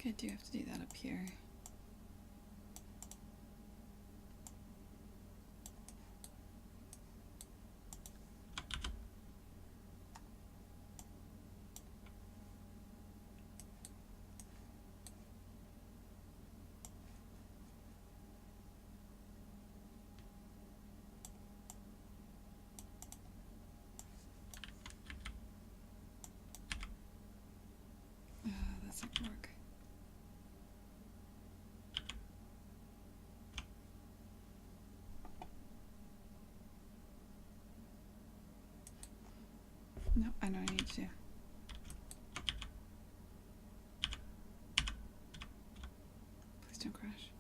I think I do have to do that up here. That's not gonna work. No, I know I need to. Please don't crash.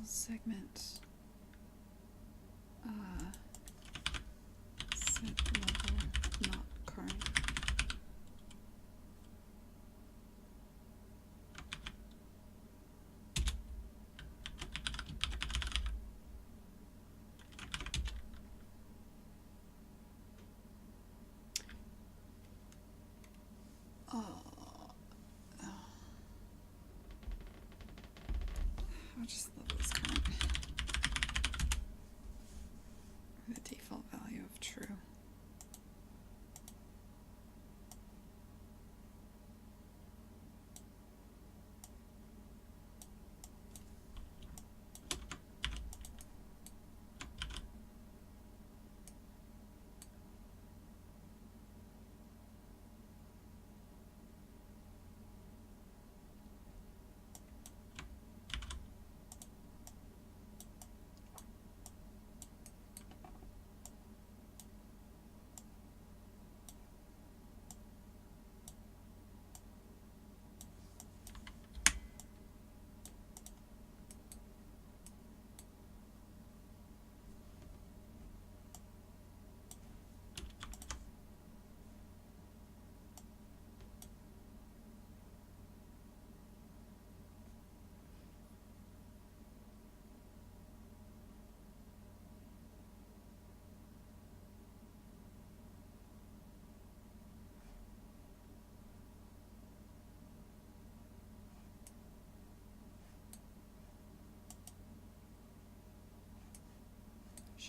Segment. Set level not current. I'll just level this current. The default value of true.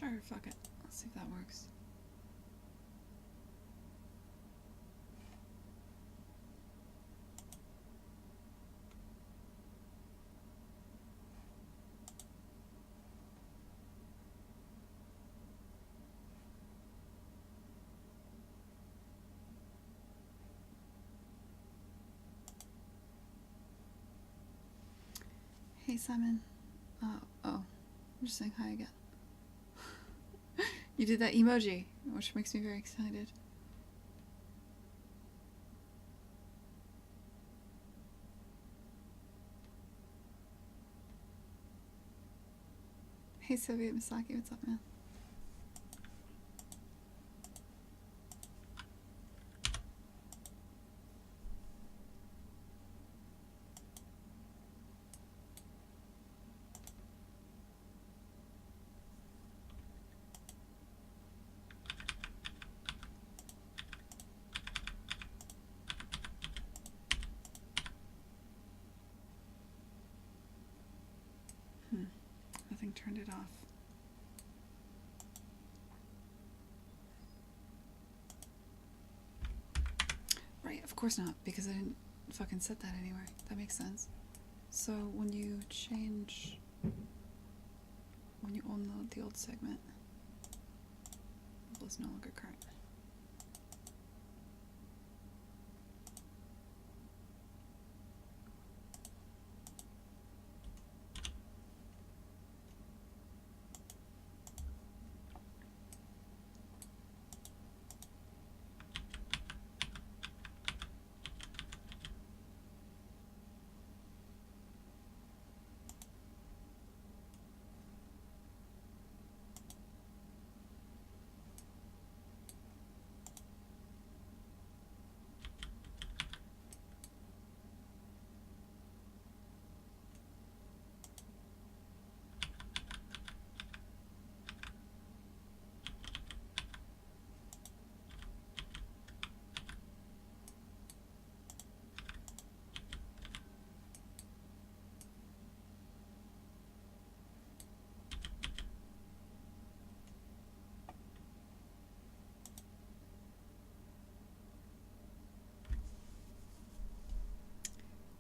Sure, fuck it. Let's see if that works. Hey Simon. I'm just saying hi again. You did that emoji, which makes me very excited. Hey Soviet Misaki, what's up, man? Nothing turned it off. Right, of course not, because I didn't fucking set that anywhere. That makes sense. So when you change, when you unload the old segment, it was no longer current.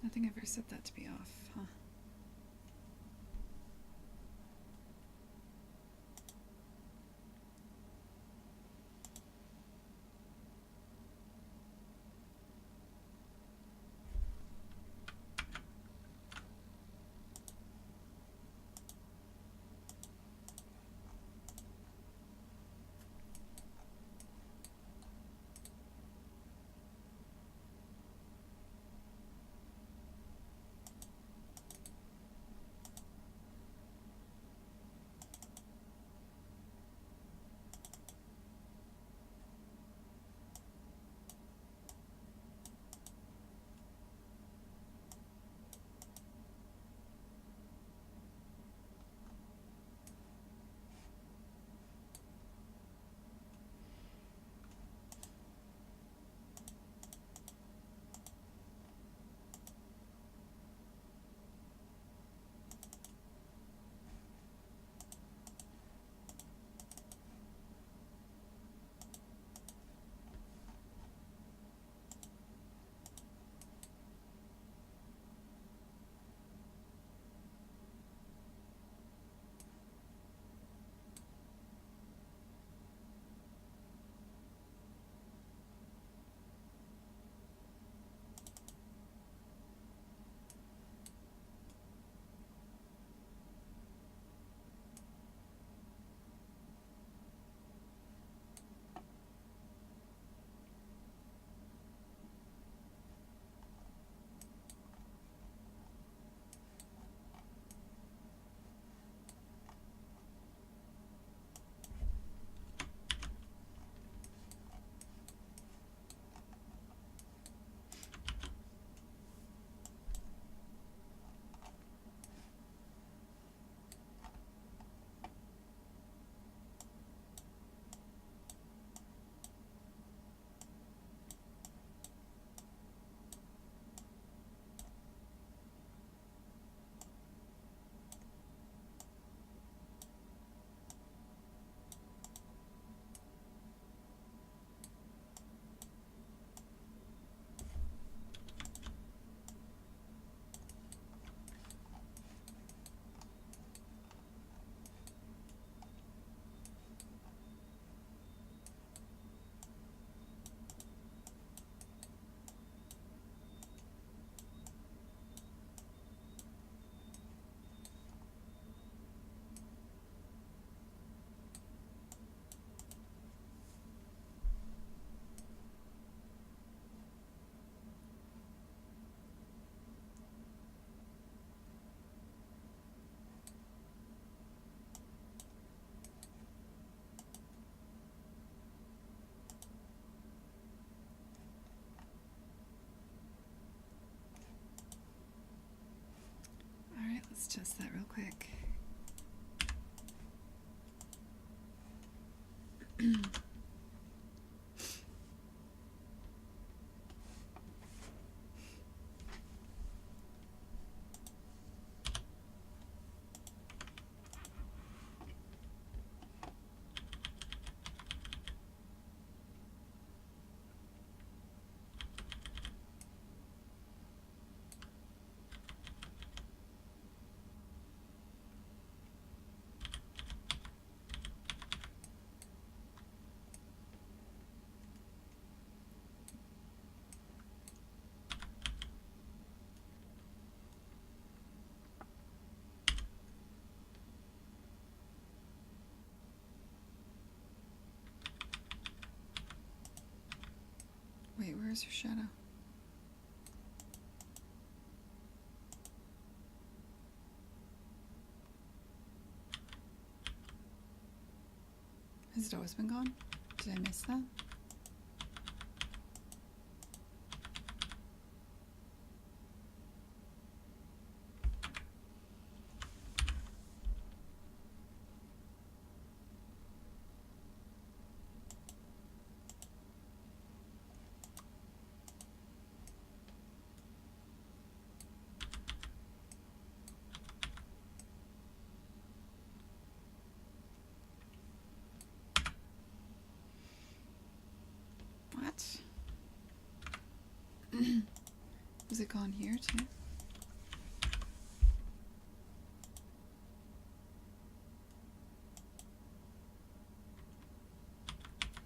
Nothing ever set that to be off, huh? Let's test that real quick. Wait, where's your shadow? Has it always been gone? Did I miss that? What? Was it gone here too?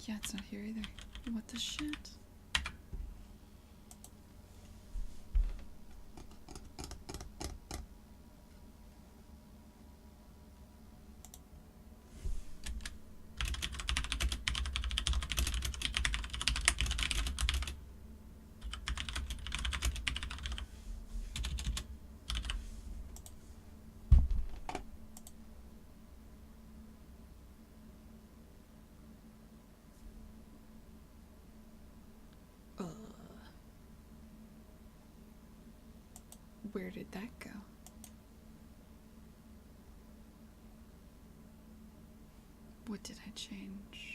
Yeah, it's not here either. What the shit? Where did that go? What did I change?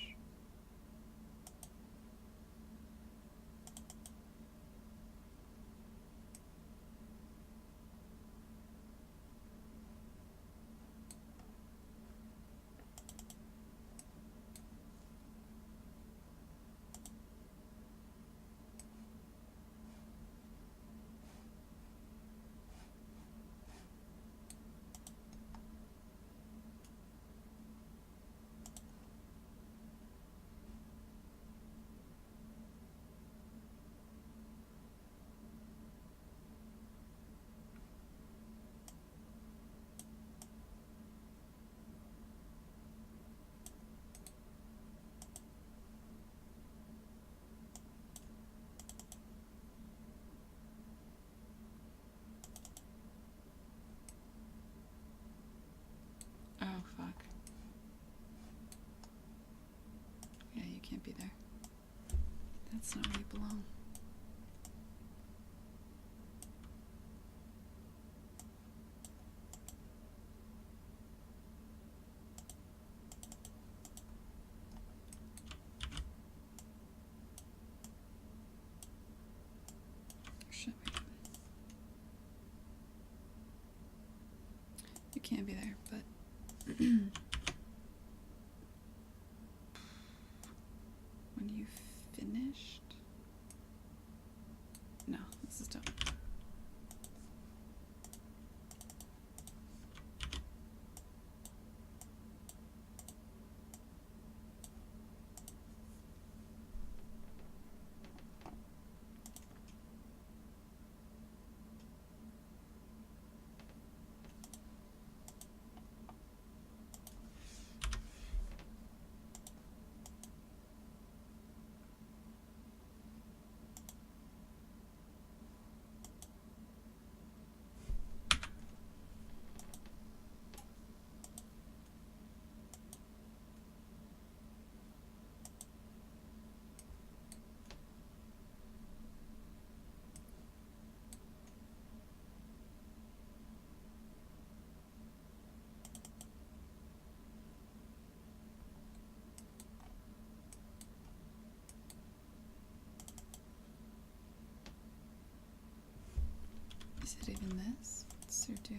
Oh, fuck. Yeah, you can't be there. That's not where you belong. Shit. You can't be there, but when you finished? No, this is done. Is it even this? What's your deal?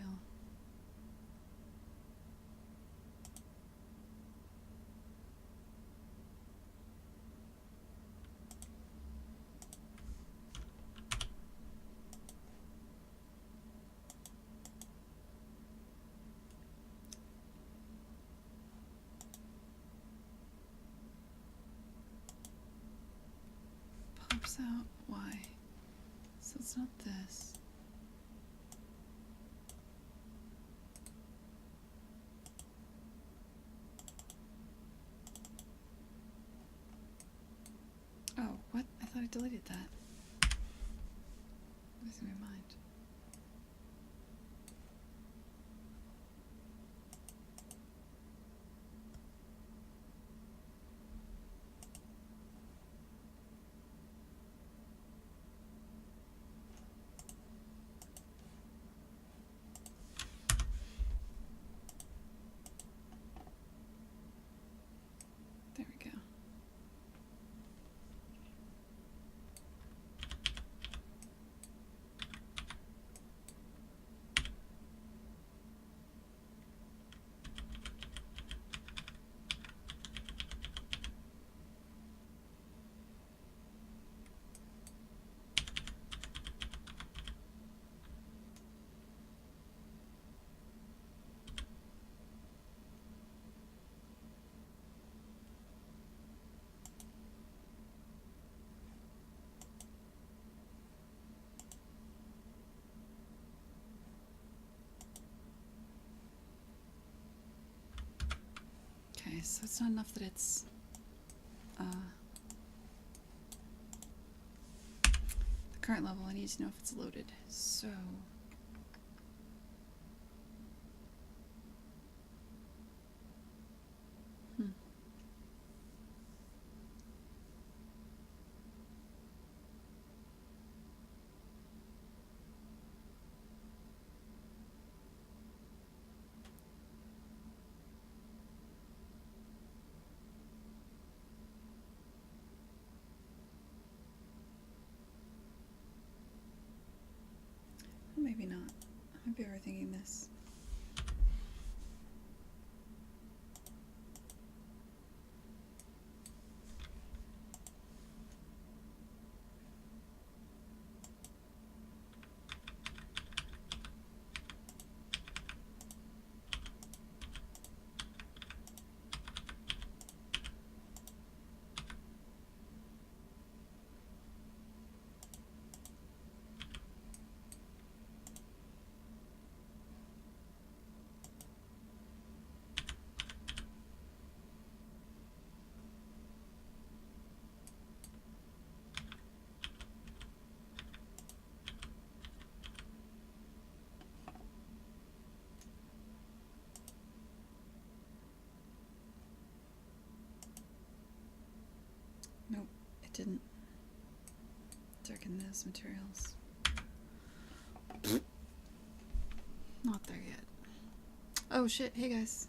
Pops out. Why? So it's not this. Oh, what? I thought I deleted that. Losing my mind. There we go. Okay, so it's not enough that it's the current level. I need to know if it's loaded. So maybe not. I might be overthinking this. Nope, it didn't. Darken those materials. Not there yet. Oh shit, hey guys.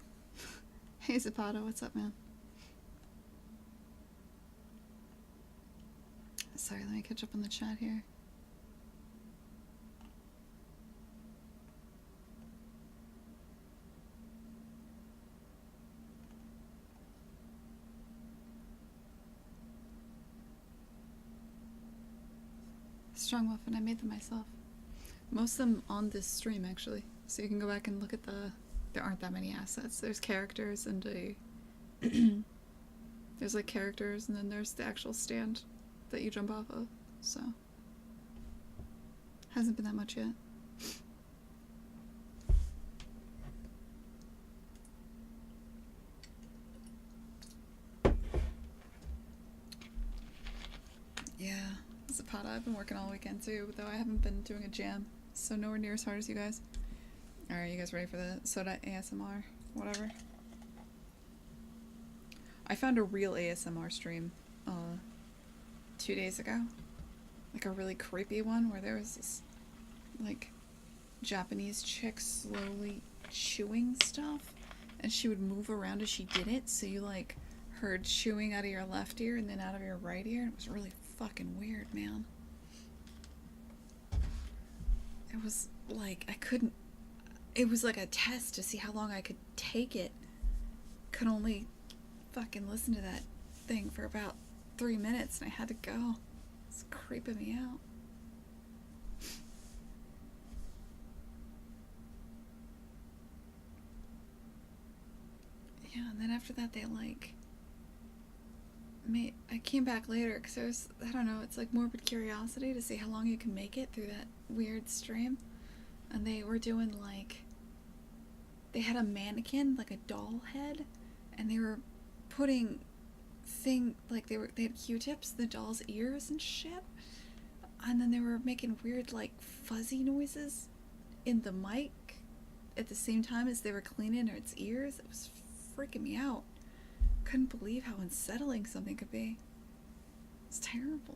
Hey Zapata, what's up, man? Sorry, let me catch up on the chat here. Strong muffin, I made them myself. Most of them on this stream, actually. So you can go back and look at the... There aren't that many assets. There's characters and a... There's like characters and then there's the actual stand that you jump off of. So... Hasn't been that much yet. Yeah. Zapata, I've been working all weekend too, though I haven't been doing a jam, so nowhere near as hard as you guys. Alright, you guys ready for the soda ASMR? Whatever. I found a real ASMR stream 2 days ago. Like a really creepy one where there was this like Japanese chick slowly chewing stuff and she would move around as she did it, so you like heard chewing out of your left ear and then out of your right ear. It was really fucking weird, man. It was like, I couldn't, it was like a test to see how long I could take it. Could only fucking listen to that thing for about 3 minutes and I had to go. It's creeping me out. Yeah, and then after that they like I came back later because I don't know, it's like morbid curiosity to see how long you can make it through that weird stream. And they were doing like, they had a mannequin, like a doll head, and they were putting like they had Q-tips in the doll's ears and shit. And then they were making weird like fuzzy noises in the mic at the same time as they were cleaning its ears. It was freaking me out. Couldn't believe how unsettling something could be. It's terrible.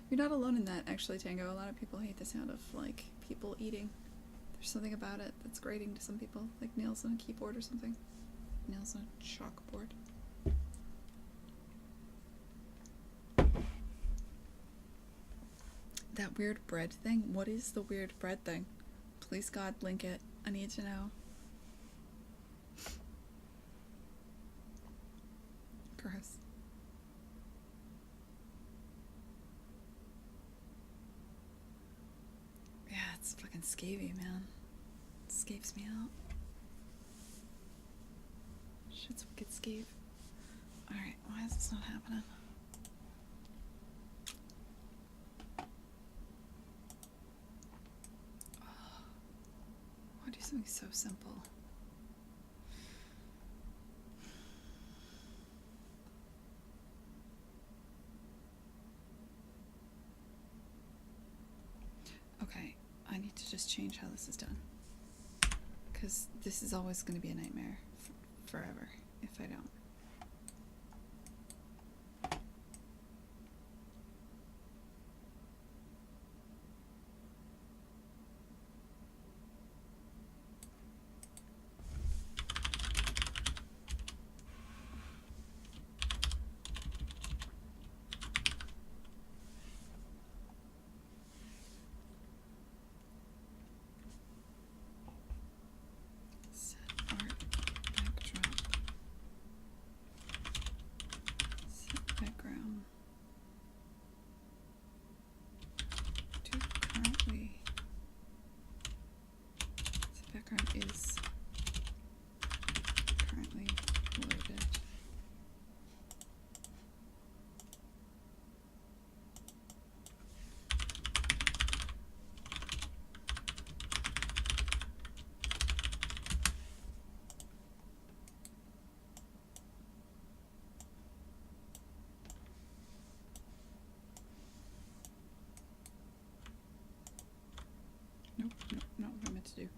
You're not alone in that, actually, Tango. A lot of people hate the sound of like people eating. There's something about it that's grating to some people, like nails on a keyboard or something. Nails on a chalkboard. That weird bread thing? What is the weird bread thing? Please God, link it. I need to know. Gross. Yeah, it's fucking scavy, man. It scaves me out. Shit's wicked scave. Alright, why is this not happening? Why do something so simple? Okay, I need to just change how this is done. Because this is always going to be a nightmare forever if I don't. Is currently loaded. Nope, not what I meant to do.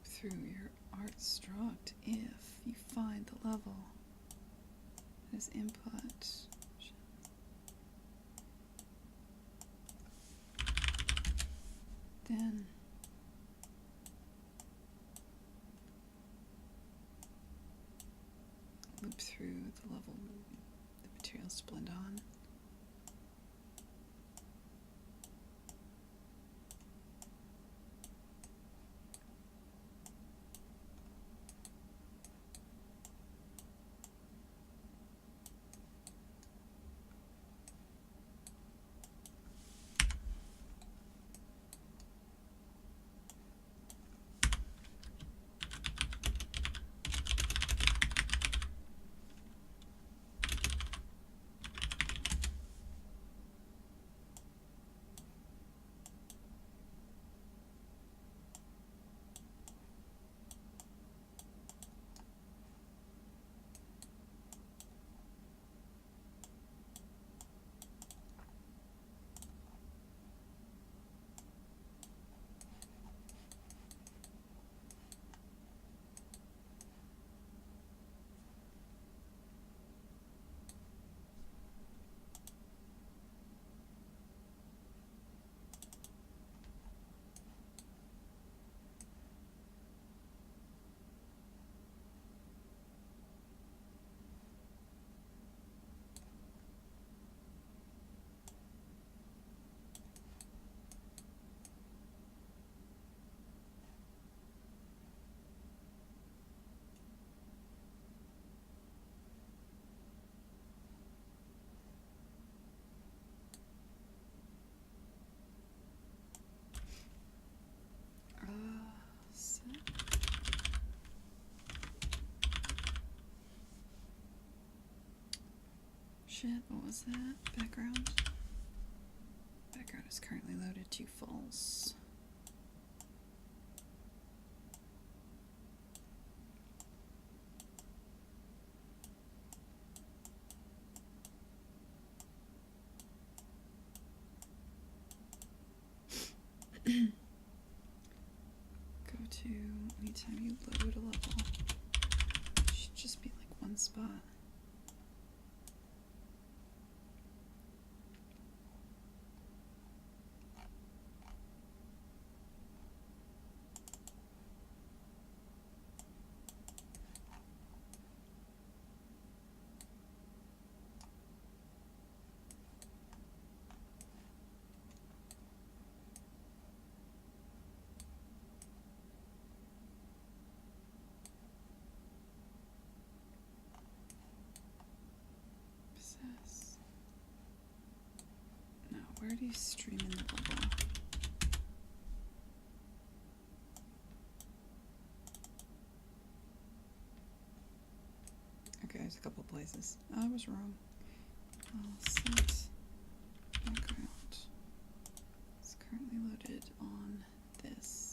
Through your art struct if you find the level as input. Then loop through the level materials to blend on. Shit, what was that? Background? Background is currently loaded to false. Go to anytime you load a level. It should just be like one spot. No, where do you stream in the level? Okay, there's a couple places. I was wrong. I'll set background. It's currently loaded on this.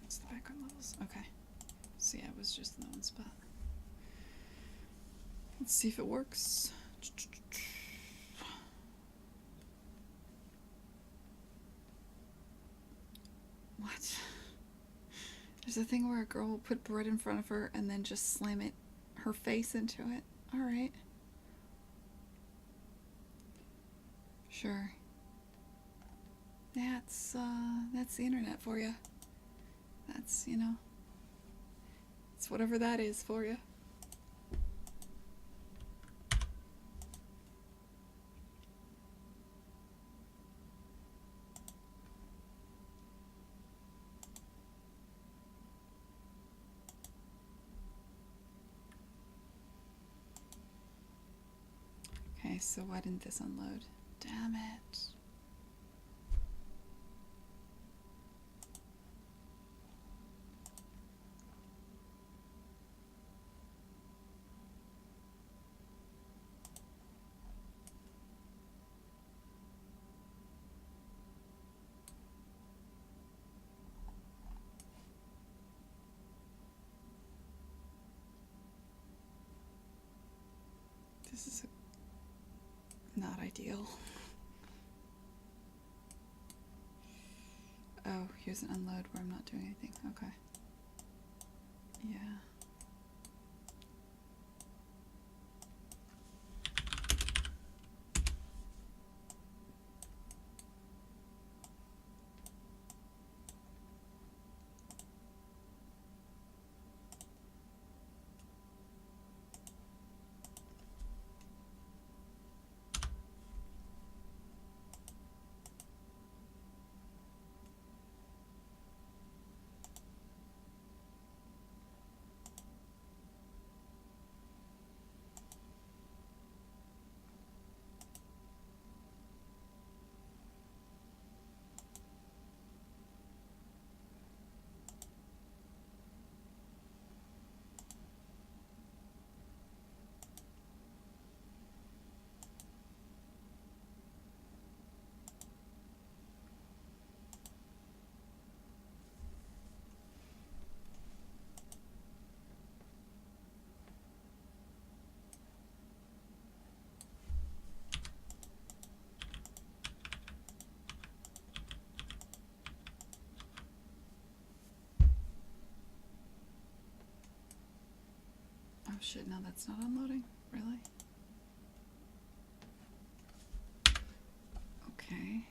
That's the background levels. Okay. So yeah, it was just in the one spot. Let's see if it works. What? There's a thing where a girl will put bread in front of her and then just slam her face into it. Alright. Sure. That's the internet for you. That's, you know, it's whatever that is for you. Okay, so why didn't this unload? Damn it. This is not ideal. Oh, here's an unload where I'm not doing anything. Okay. Yeah. Oh shit, no, that's not unloading? Really? Okay.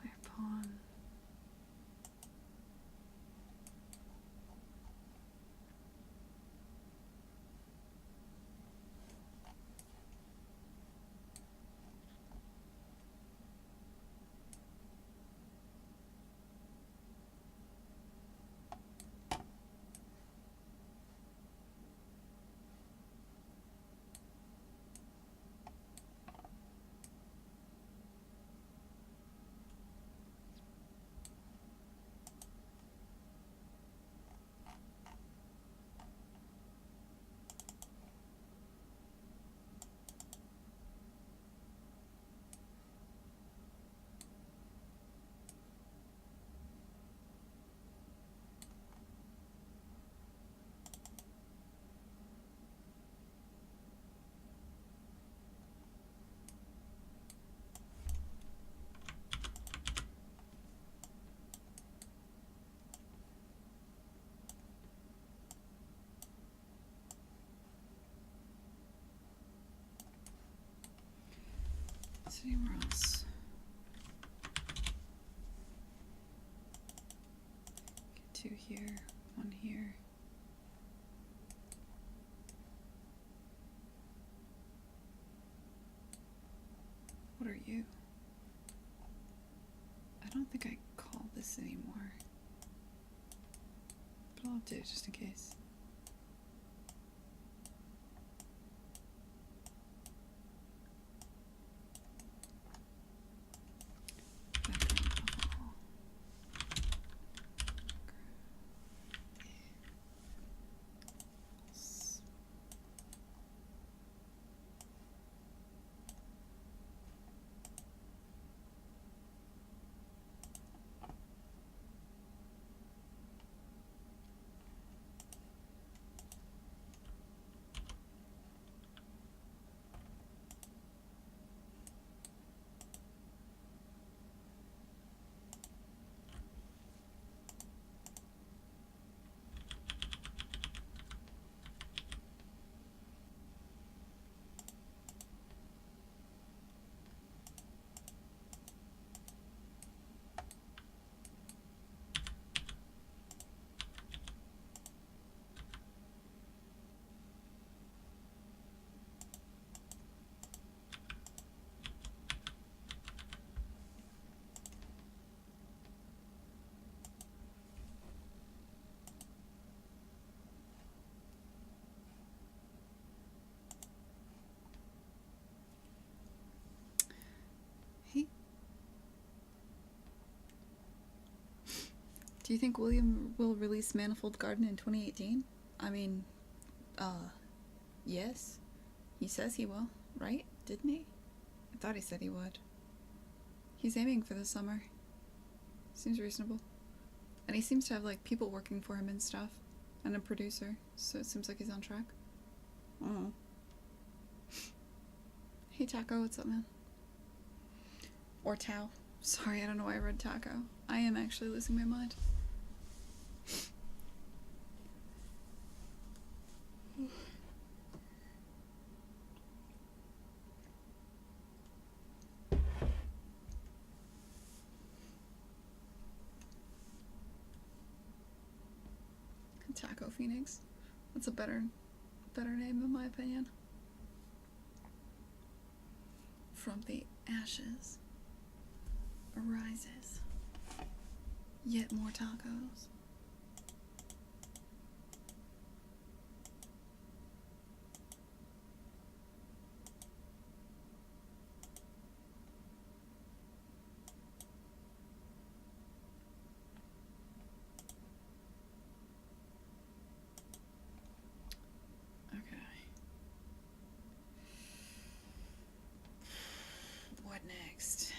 Play a pawn. Is there anywhere else? Get two here, one here. What are you? I don't think I call this anymore. But I'll do it just in case. Hey. Do you think William will release Manifold Garden in 2018? I mean, yes. He says he will, right? Didn't he? I thought he said he would. He's aiming for the summer. Seems reasonable. And he seems to have, like, people working for him and stuff. And a producer. So it seems like he's on track. Oh. Hey, Taco, what's up, man? Or Tao. Sorry, I don't know why I read Taco. I am actually losing my mind. Taco Phoenix. That's a better name in my opinion. From the ashes arises yet more tacos. What next?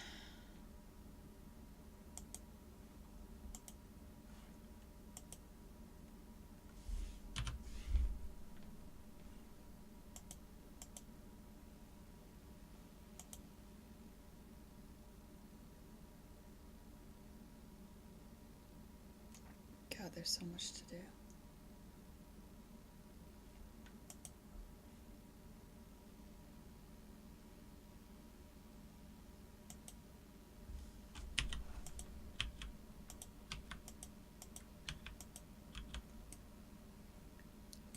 God, there's so much to do.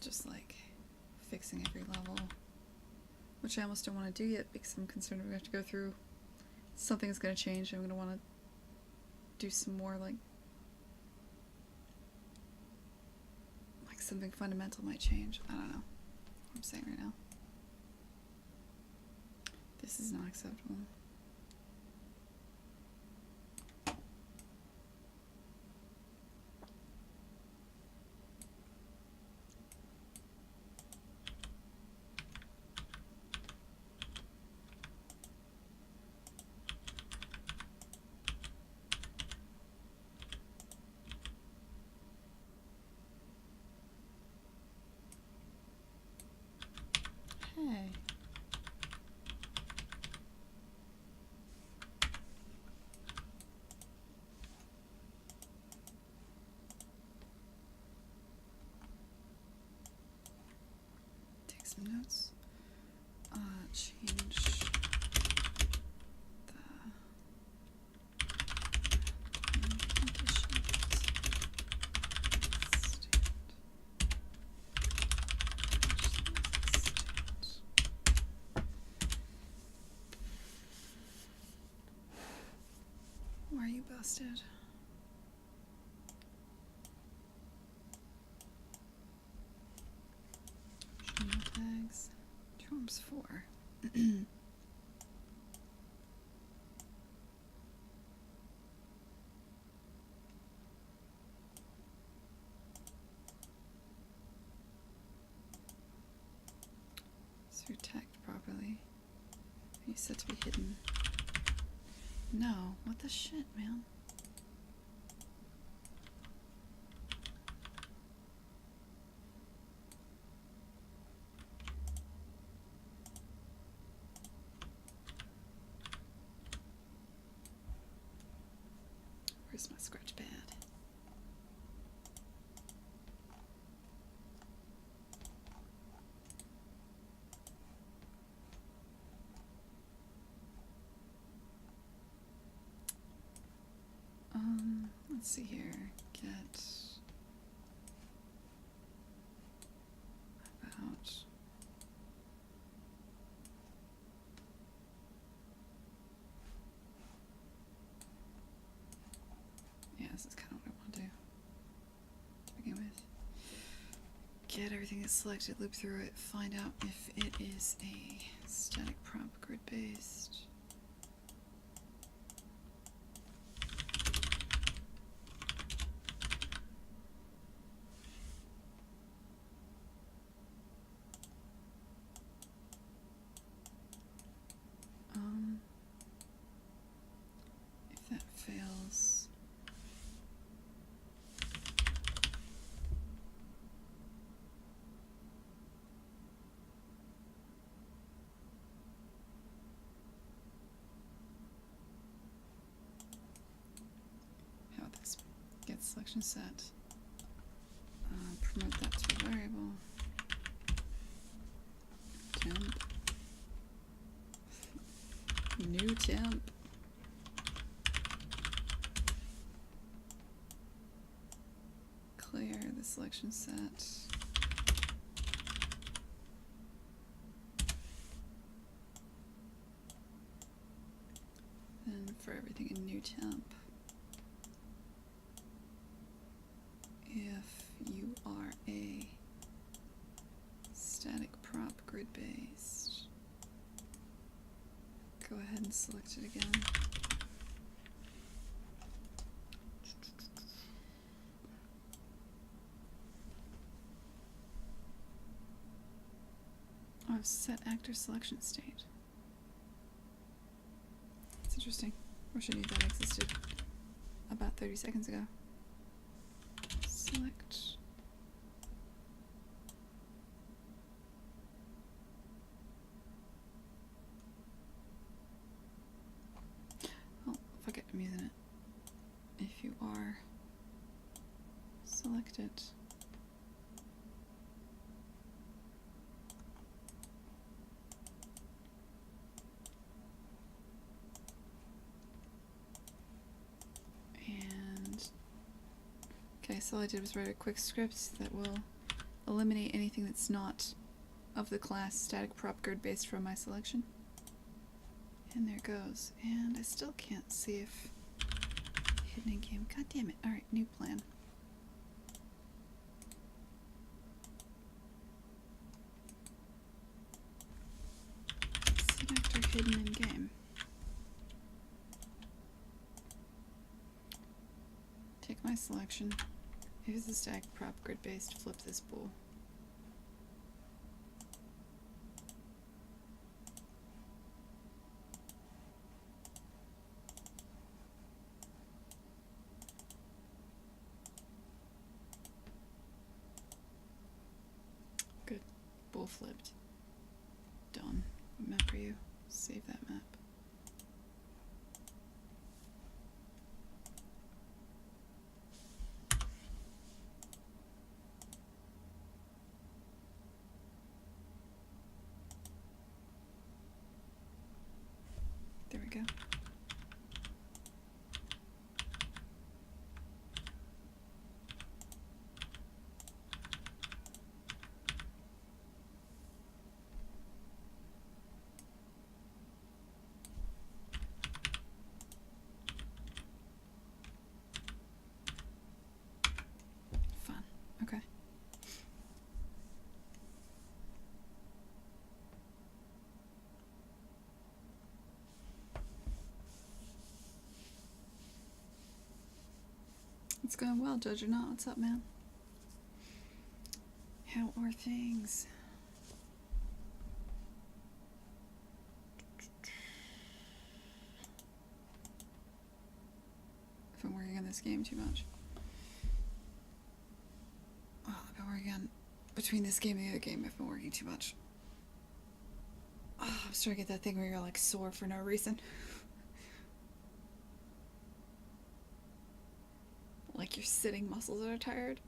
Just like fixing every level, which I almost don't want to do yet because I'm concerned we have to go through. Something's going to change. I'm going to want to do some more like something fundamental might change. I don't know what I'm saying right now. This is not acceptable. Hey. Take some notes. Change the conditions. Why are you busted? Journal tags. Drums 4. Is your tagged properly? Are you set to be hidden? No. What the shit, man? Where's my scratch pad? Let's see here. Get about this is kind of what I want to do to begin with. Get everything that's selected, loop through it, find out if it is a static prop grid based. If that fails, selection set. Promote that to a variable. Temp. New temp. Clear the selection set. Then for everything in new temp, if you are a static prop grid based, go ahead and select it again. Oh, set actor selection state. That's interesting. Wish I knew that existed about 30 seconds ago. Select. Oh, forget I'm using it. If you are, select it. Okay, so all I did was write a quick script that will eliminate anything that's not of the class static prop grid based from my selection. And there goes. And I still can't see if hidden in game. God damn it. Alright, new plan. Set actor hidden in game. Take my selection. If it's a static prop grid based, flip this bool. Good. Bool flipped. Done. What map are you? Save that map. There we go. Fun. Okay. It's going well, Judge or not. What's up, man? How are things? If I'm working on this game too much. Oh, I've been working on between this game and the other game. I've been working too much. Oh, I'm starting to get that thing where you're like sore for no reason. Like your sitting muscles that are tired.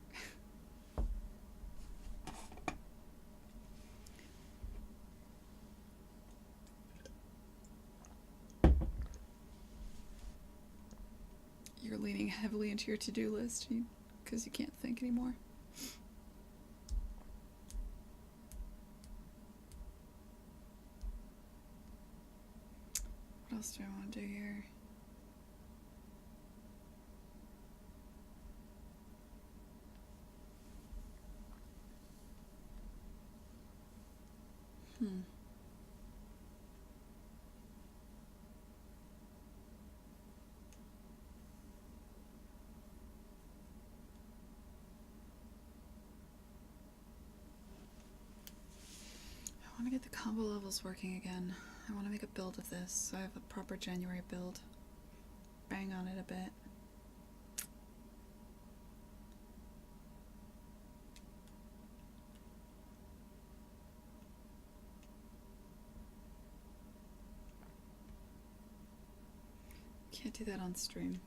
You're leaning heavily into your to-do list because you can't think anymore. What else do I want to do here? I want to get the combo levels working again. I want to make a build of this so I have a proper January build. Bang on it a bit. Can't do that on stream.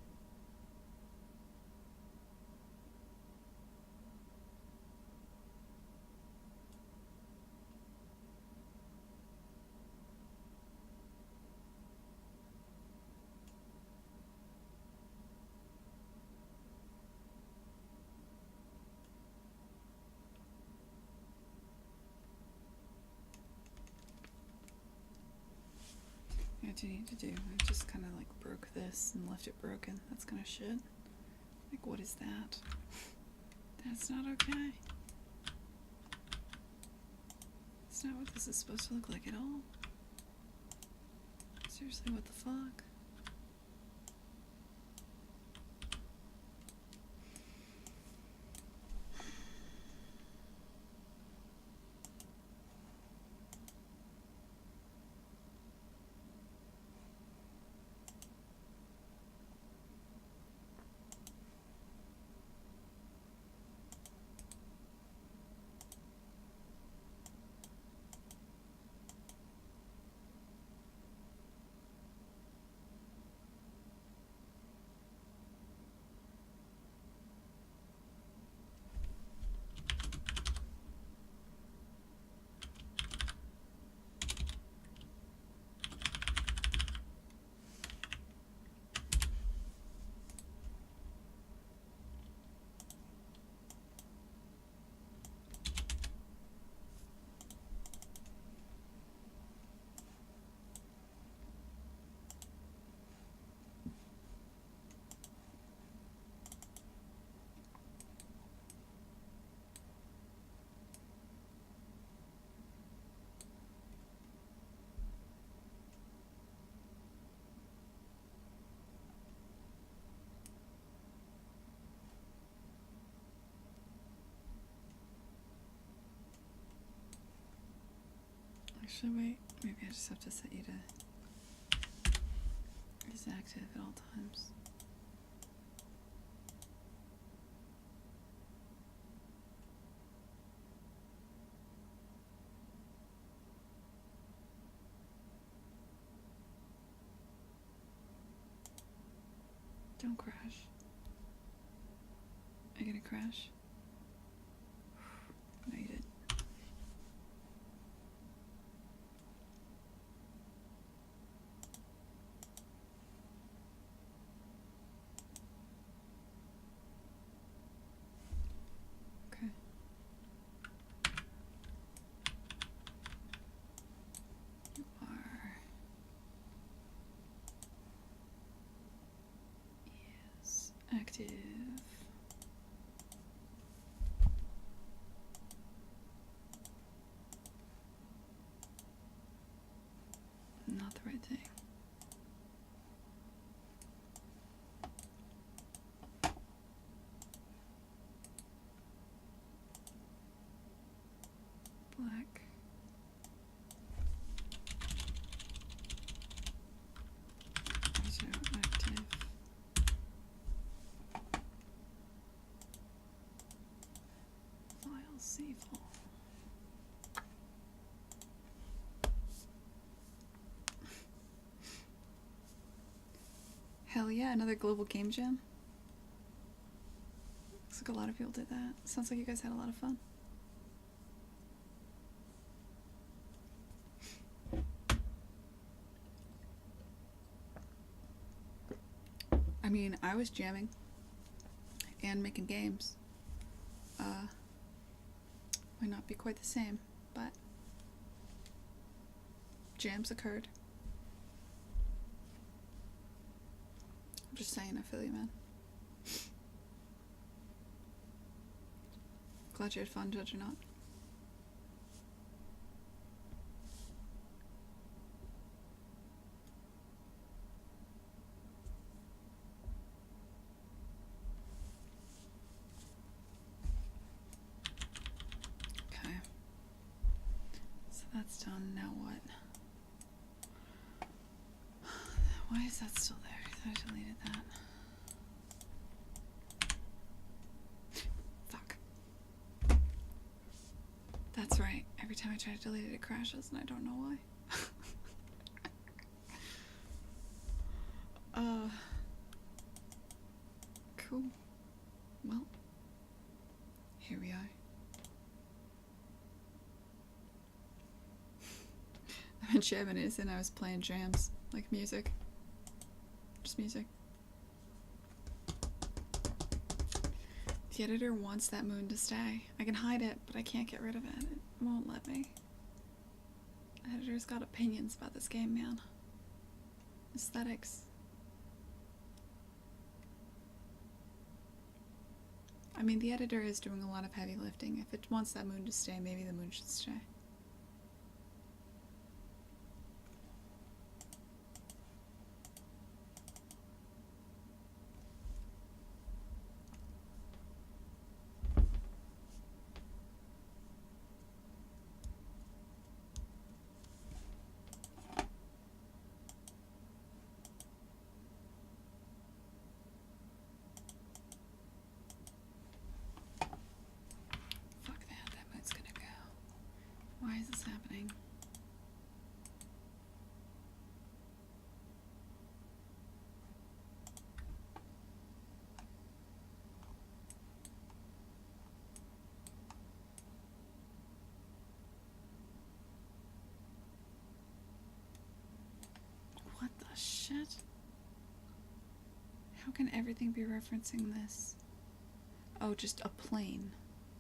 do you need to do? I just kind of like broke this and left it broken. That's kind of shit. Like, what is that? That's not okay. That's not what this is supposed to look like at all. Seriously, what the fuck? Actually, wait. Maybe I just have to set you to is active at all times. Don't crash. Are you gonna crash? No, you did. Okay. You are. Yes. Active. Not the right thing. Black. Also active. File save all. Hell yeah, another global game jam. Looks like a lot of people did that. Sounds like you guys had a lot of fun. I mean, I was jamming and making games. Might not be quite the same, but jams occurred. I'm just saying, I feel you, man. Glad you had fun, judge or not. Okay. So that's done. Now what? Why is that still there? I thought I deleted that. Fuck. That's right. Every time I try to delete it, it crashes, and I don't know why. Cool. Well, here we are. I've been jamming it, and I was playing jams, like music. Just music. The editor wants that moon to stay. I can hide it, but I can't get rid of it. It won't let me. The editor's got opinions about this game, man. Aesthetics. I mean, the editor is doing a lot of heavy lifting. If it wants that moon to stay, maybe the moon should stay. Why is this happening? What the shit? How can everything be referencing this? Oh, just a plane.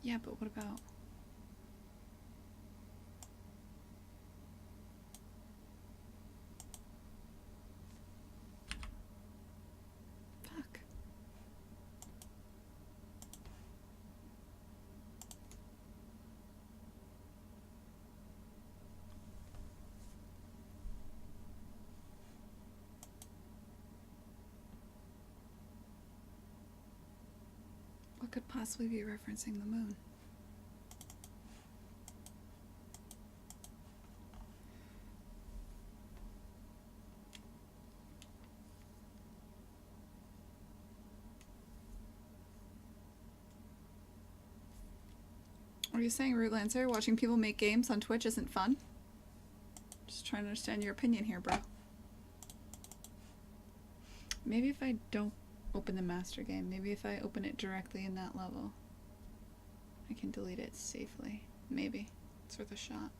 Yeah, but what about... Fuck. What could possibly be referencing the moon? Are you saying, Rootlancer, watching people make games on Twitch isn't fun? Just trying to understand your opinion here, bro. Maybe if I don't open the master game, maybe if I open it directly in that level, I can delete it safely. Maybe. It's worth a shot.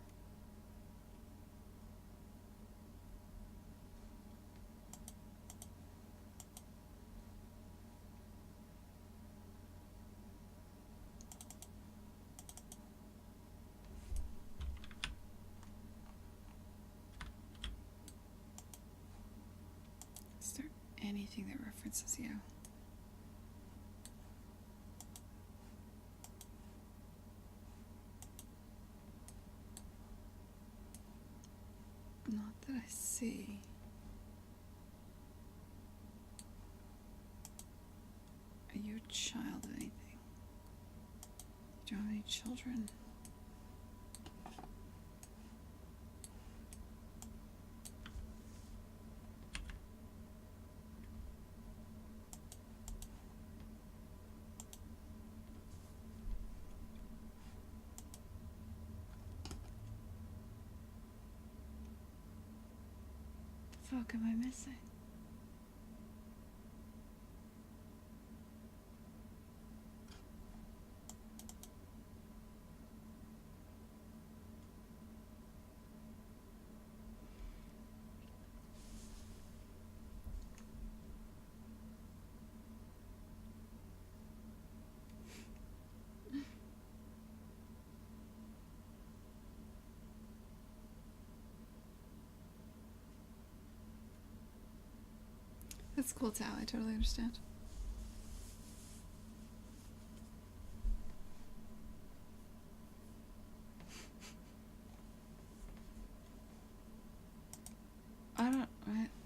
Is there anything that references you? Not that I see. Are you a child of anything? Do you have any children? The fuck am I missing? That's cool, Tao. I totally understand.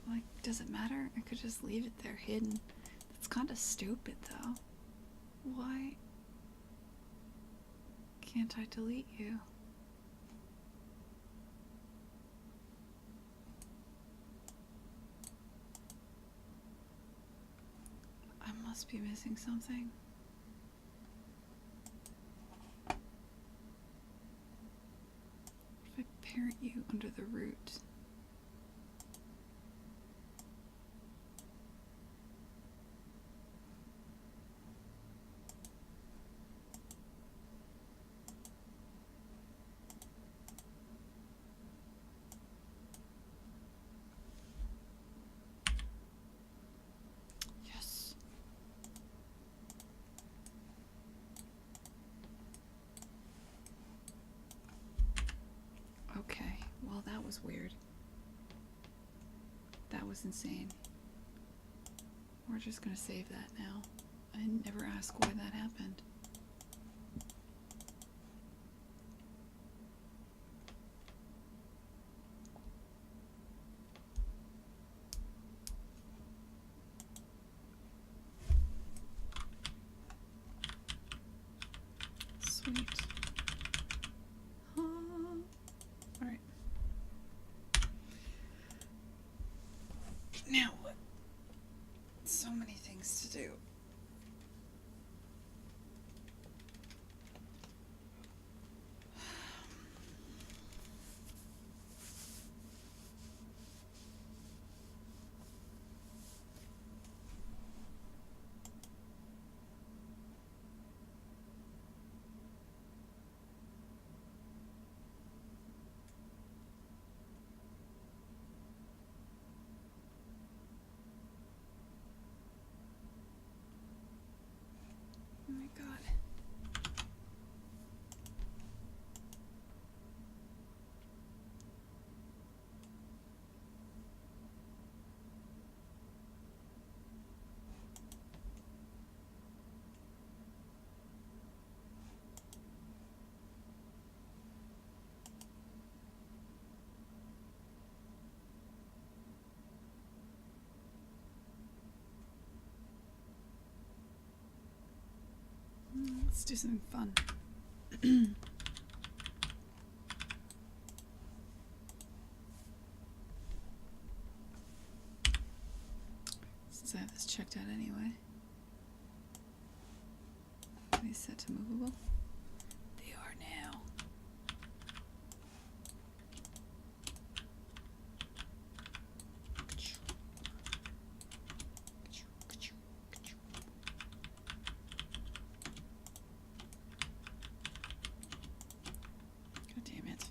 Like, does it matter? I could just leave it there hidden. That's kind of stupid, though. Why can't I delete you? I must be missing something. What if I parent you under the root? Yes. Okay, well that was weird. That was insane. We're just gonna save that now. I never ask why that happened. Sweet. Alright. Now what? So many things to do. Oh my god. Let's do something fun. Since I have this checked out anyway. Are these set to movable? They are now. God damn it.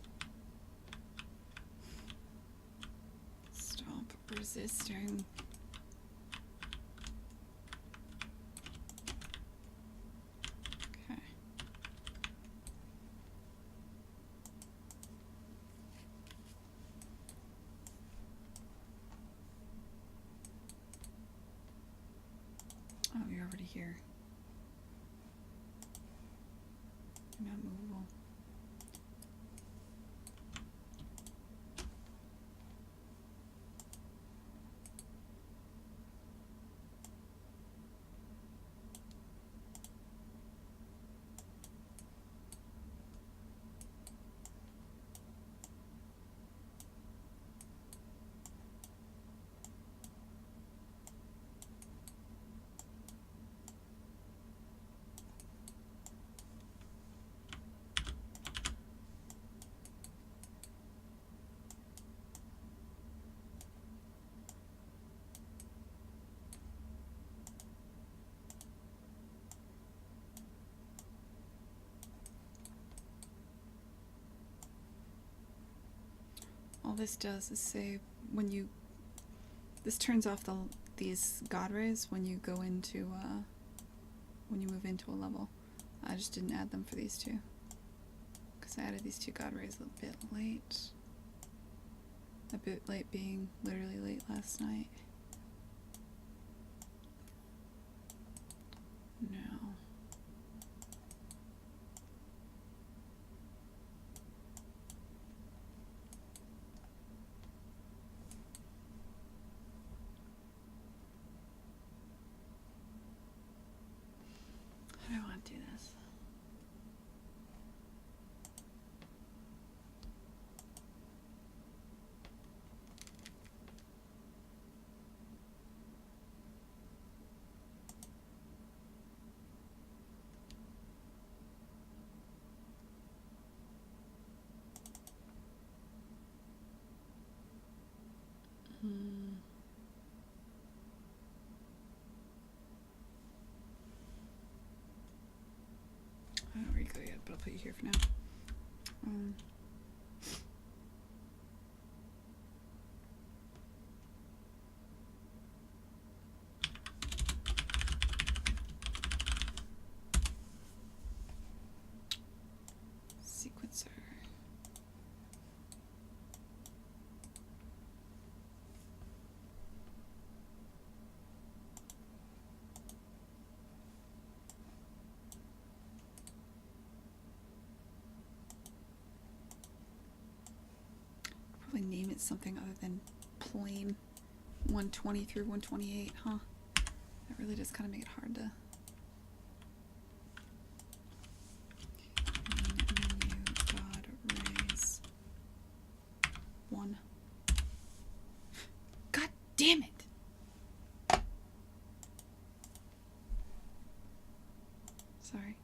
Stop resisting. Okay. Oh, you're already here. You're not movable. All this does is say this turns off these god rays when you go into when you move into a level. I just didn't add them for these two because I added these two god rays a bit late. A bit late being literally late last night. No. How do I want to do this? I don't know where you go yet, but I'll put you here for now. Sequencer. something other than plain 120 through 128, huh? That really does kind of make it hard to... Menu, God, raise 1. God damn it! Sorry.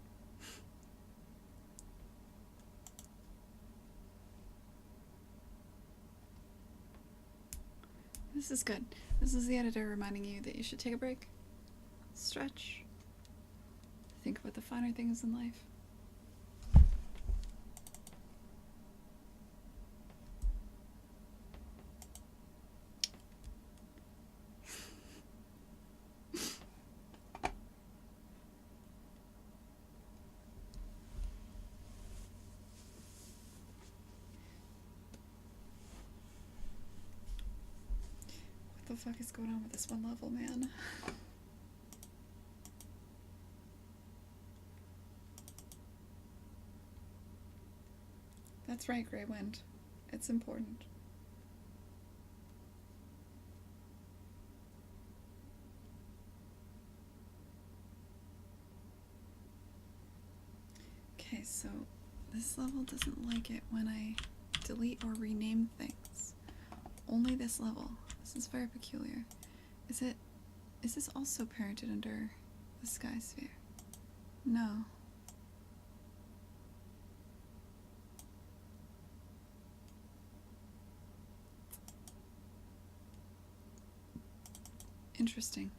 This is good. This is the editor reminding you that you should take a break, stretch, think about the finer things in life. What the fuck is going on with this one level, man? That's right, Grey Wind. It's important. Okay, so this level doesn't like it when I delete or rename things. Only this level. This is very peculiar. Is this also parented under the Sky Sphere? No. Interesting.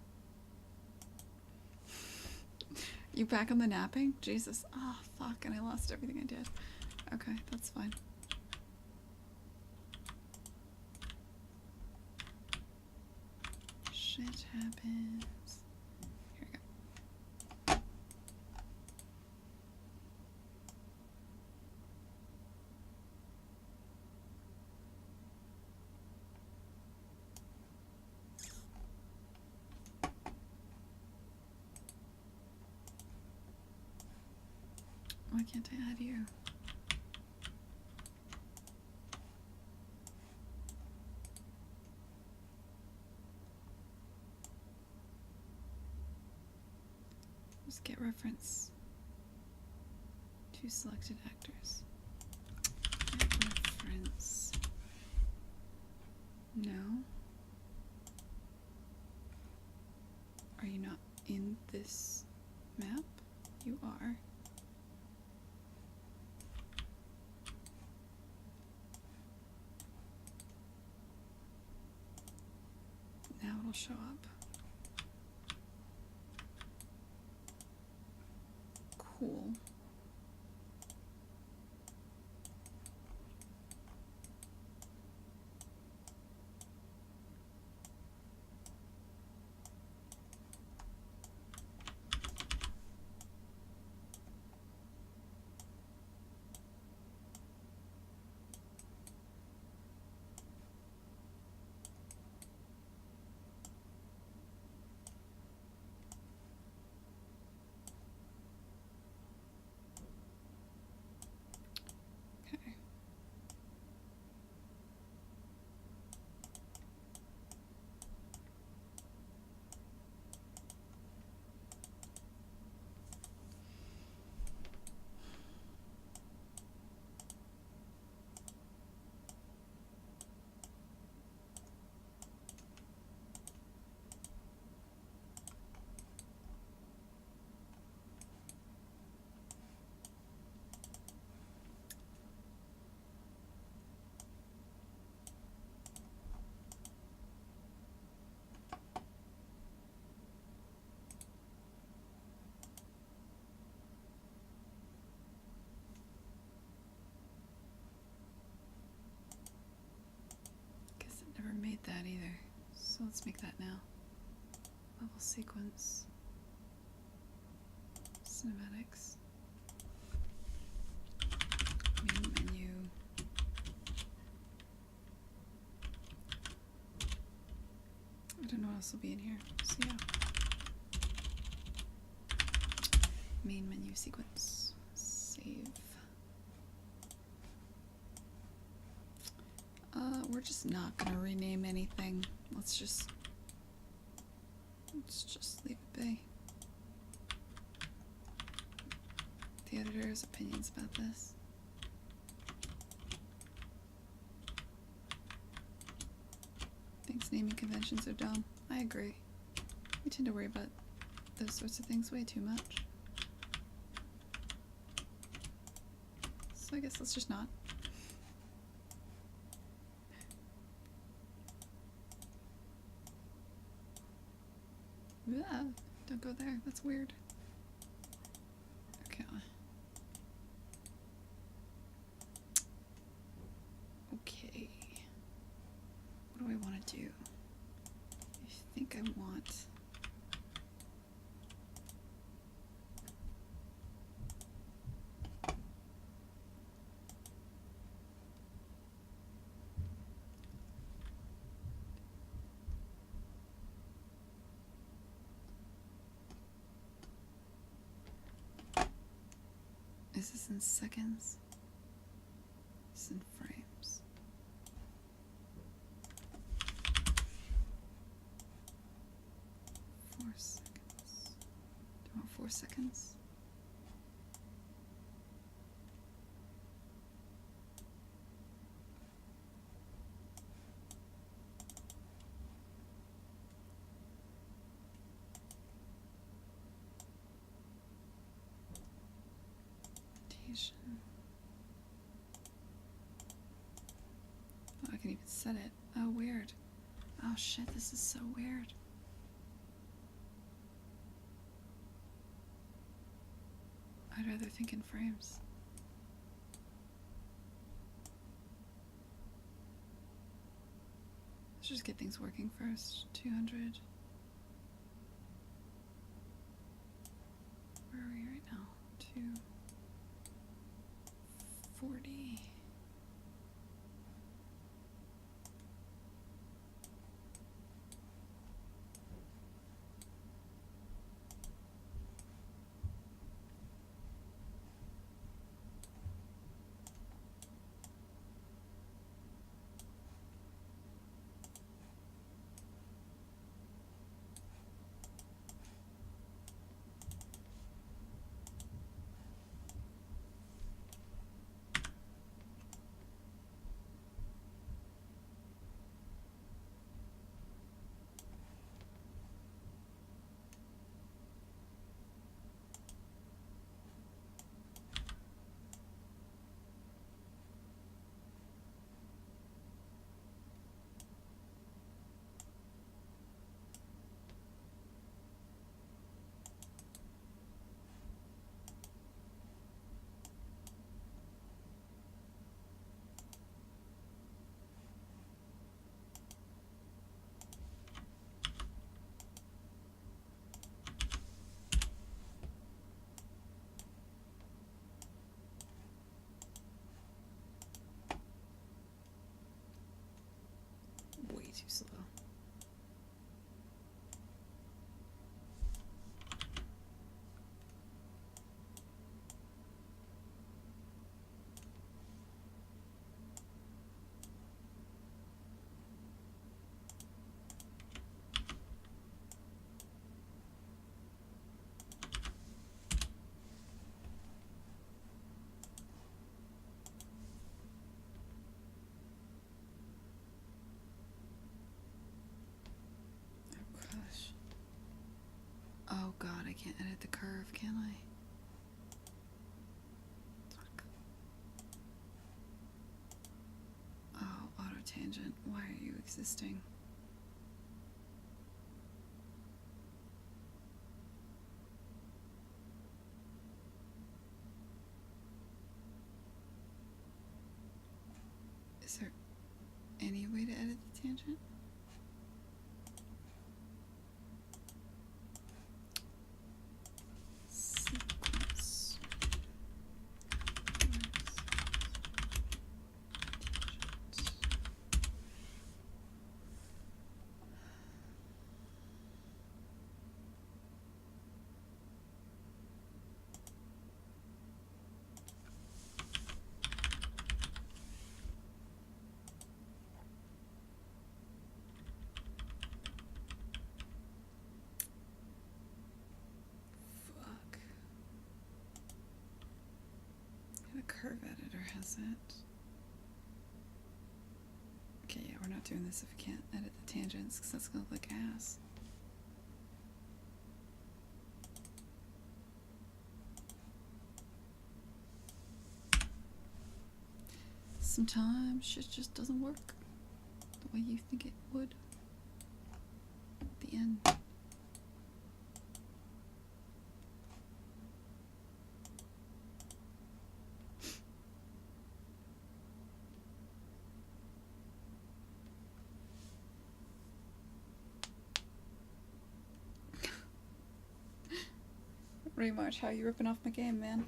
You back on the napping? Jesus. Oh, fuck, and I lost everything I did. Okay, that's fine. Shit happens. Here we go. Why can't I add you? Just get reference to selected actors. Get reference. No. Are you not in this map? You are. Now it'll show up. Cool. Okay. Guess it never made that either. So let's make that now. Level sequence. Cinematics. Main menu. I don't know what else will be in here. So yeah. Main menu sequence. Save. We're just not gonna rename anything. Let's just leave it be. The editor's opinions about this. Thinks naming conventions are dumb. I agree. We tend to worry about those sorts of things way too much. So I guess let's just not. Yeah, don't go there. That's weird. Okay. Okay. What do I want to do? I think I want... Is this in seconds? This is in frames. Four seconds. Do you want 4 seconds? Oh, I can even set it. Oh, weird. Oh shit, this is so weird. I'd rather think in frames. Let's just get things working first. 200. Where are we right now? 240. Way too slow. Oh god, I can't edit the curve, can I? Fuck. Oh, auto tangent. Why are you existing? Is there any way to edit the tangent? Sequence. has it. Okay, yeah, we're not doing this if we can't edit the tangents, because that's gonna look like ass. Sometimes shit just doesn't work the way you think it would. At the end. Remarch, how you ripping off my game, man?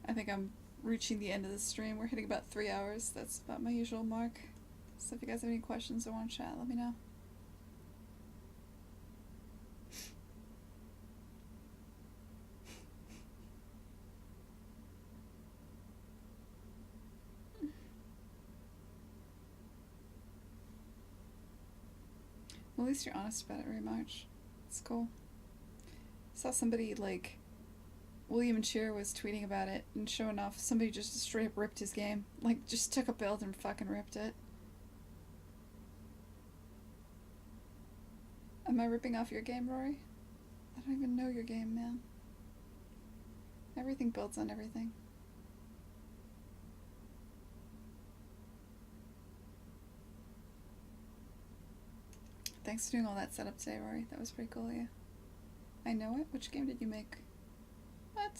I think I'm reaching the end of the stream. We're hitting about 3 hours. That's about my usual mark. So if you guys have any questions or want to chat, let me know. Well, at least you're honest about it, Remarch. It's cool. I saw somebody, like, William Cheer was tweeting about it and showing off somebody just straight up ripped his game. Like, just took a build and fucking ripped it. Am I ripping off your game, Rory? I don't even know your game, man. Everything builds on everything. Thanks for doing all that setup today, Rory. That was pretty cool of you. I know it? Which game did you make? What?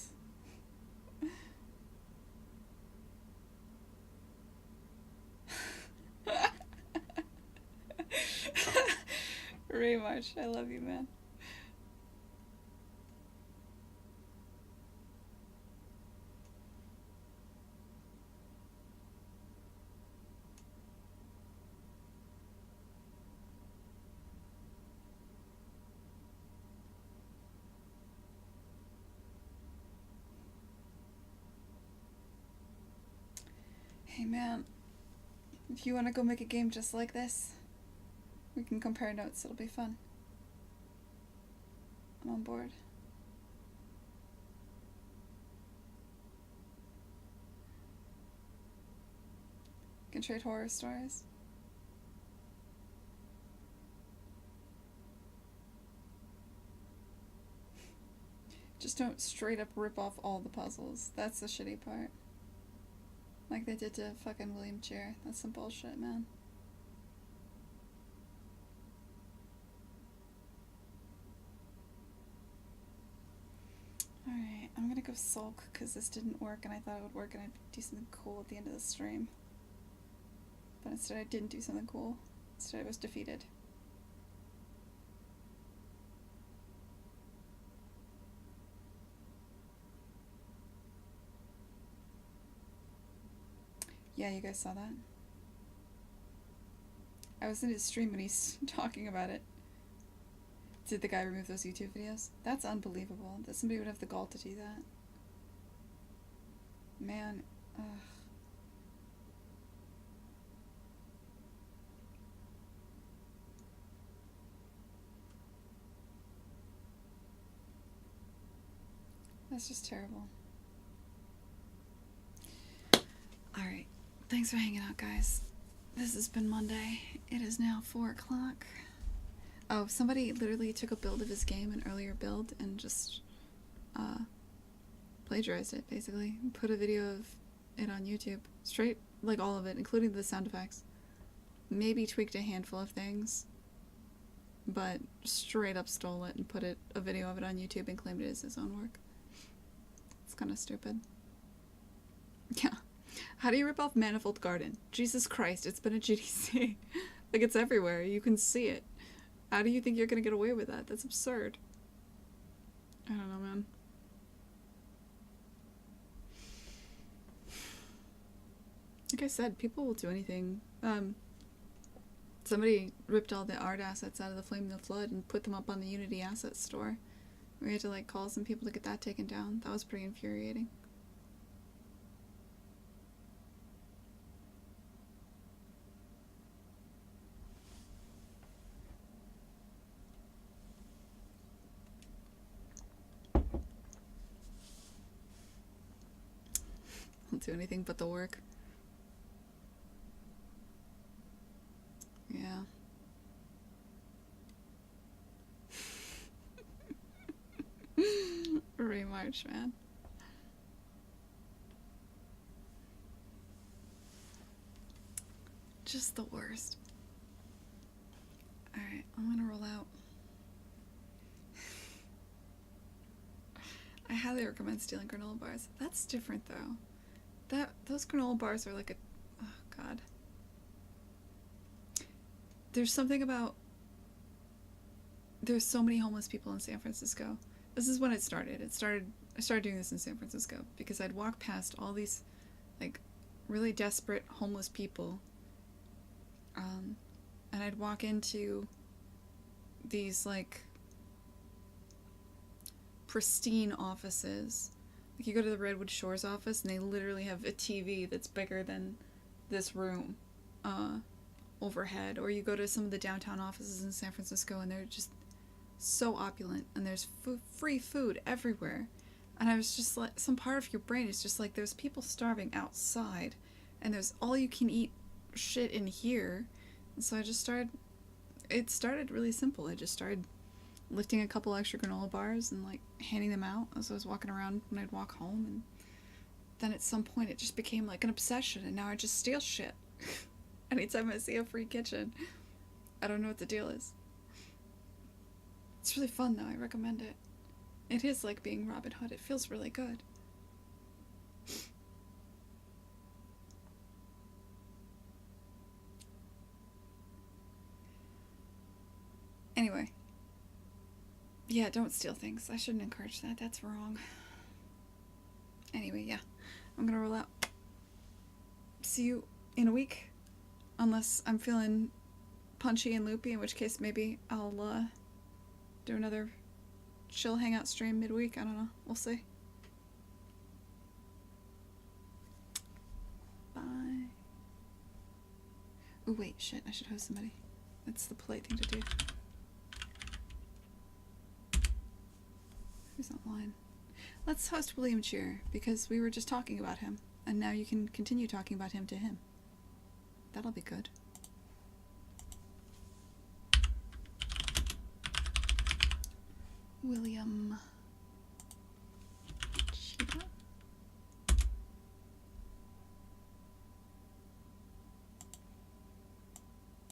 Very much. I love you, man. Hey, man. If you want to go make a game just like this, we can compare notes. It'll be fun. I'm on board. Can trade horror stories. Just don't straight up rip off all the puzzles. That's the shitty part. Like they did to fucking William Cheer. That's some bullshit, man. Alright, I'm gonna go sulk because this didn't work and I thought it would work and I'd do something cool at the end of the stream. But instead I didn't do something cool. Instead I was defeated. Yeah, you guys saw that? I was in his stream when he's talking about it. Did the guy remove those YouTube videos? That's unbelievable that somebody would have the gall to do that. Man, ugh. That's just terrible. Alright, thanks for hanging out, guys. This has been Monday. It is now 4 o'clock. Oh, somebody literally took a build of his game, an earlier build, and just plagiarized it, basically. Put a video of it on YouTube. Straight, like all of it, including the sound effects. Maybe tweaked a handful of things, but straight up stole it and put a video of it on YouTube and claimed it as his own work. It's kind of stupid. Yeah. How do you rip off Manifold Garden? Jesus Christ, it's been a GDC. Like, it's everywhere. You can see it. How do you think you're gonna get away with that? That's absurd. I don't know, man. Like I said, people will do anything. Somebody ripped all the art assets out of the Flame of the Flood and put them up on the Unity Assets store. We had to, like, call some people to get that taken down. That was pretty infuriating. Don't do anything but the work. Yeah. Remarch, man. Just the worst. Alright, I'm gonna roll out. I highly recommend stealing granola bars. That's different though. Those granola bars are like a... Oh god. There's something about... There's so many homeless people in San Francisco. This is when it started. I started doing this in San Francisco because I'd walk past all these like really desperate homeless people, and I'd walk into these like pristine offices. Like you go to the Redwood Shores office and they literally have a TV that's bigger than this room overhead. Or you go to some of the downtown offices in San Francisco and they're just so opulent and there's free food everywhere. And I was just like, some part of your brain is just like, there's people starving outside and there's all you can eat shit in here. And so I just started, it started really simple. I just started lifting a couple extra granola bars and like handing them out as I was walking around when I'd walk home. And then at some point it just became like an obsession and now I just steal shit. Anytime I see a free kitchen. I don't know what the deal is. It's really fun though, I recommend it. It is like being Robin Hood, it feels really good. Anyway. Yeah, don't steal things. I shouldn't encourage that, that's wrong. Anyway, yeah. I'm gonna roll out. See you in a week. Unless I'm feeling punchy and loopy, in which case maybe I'll do another chill hangout stream midweek. I don't know. We'll see. Bye. Oh wait, shit. I should host somebody. That's the polite thing to do. Who's online? Let's host William Cheer, because we were just talking about him, and now you can continue talking about him to him. That'll be good. William.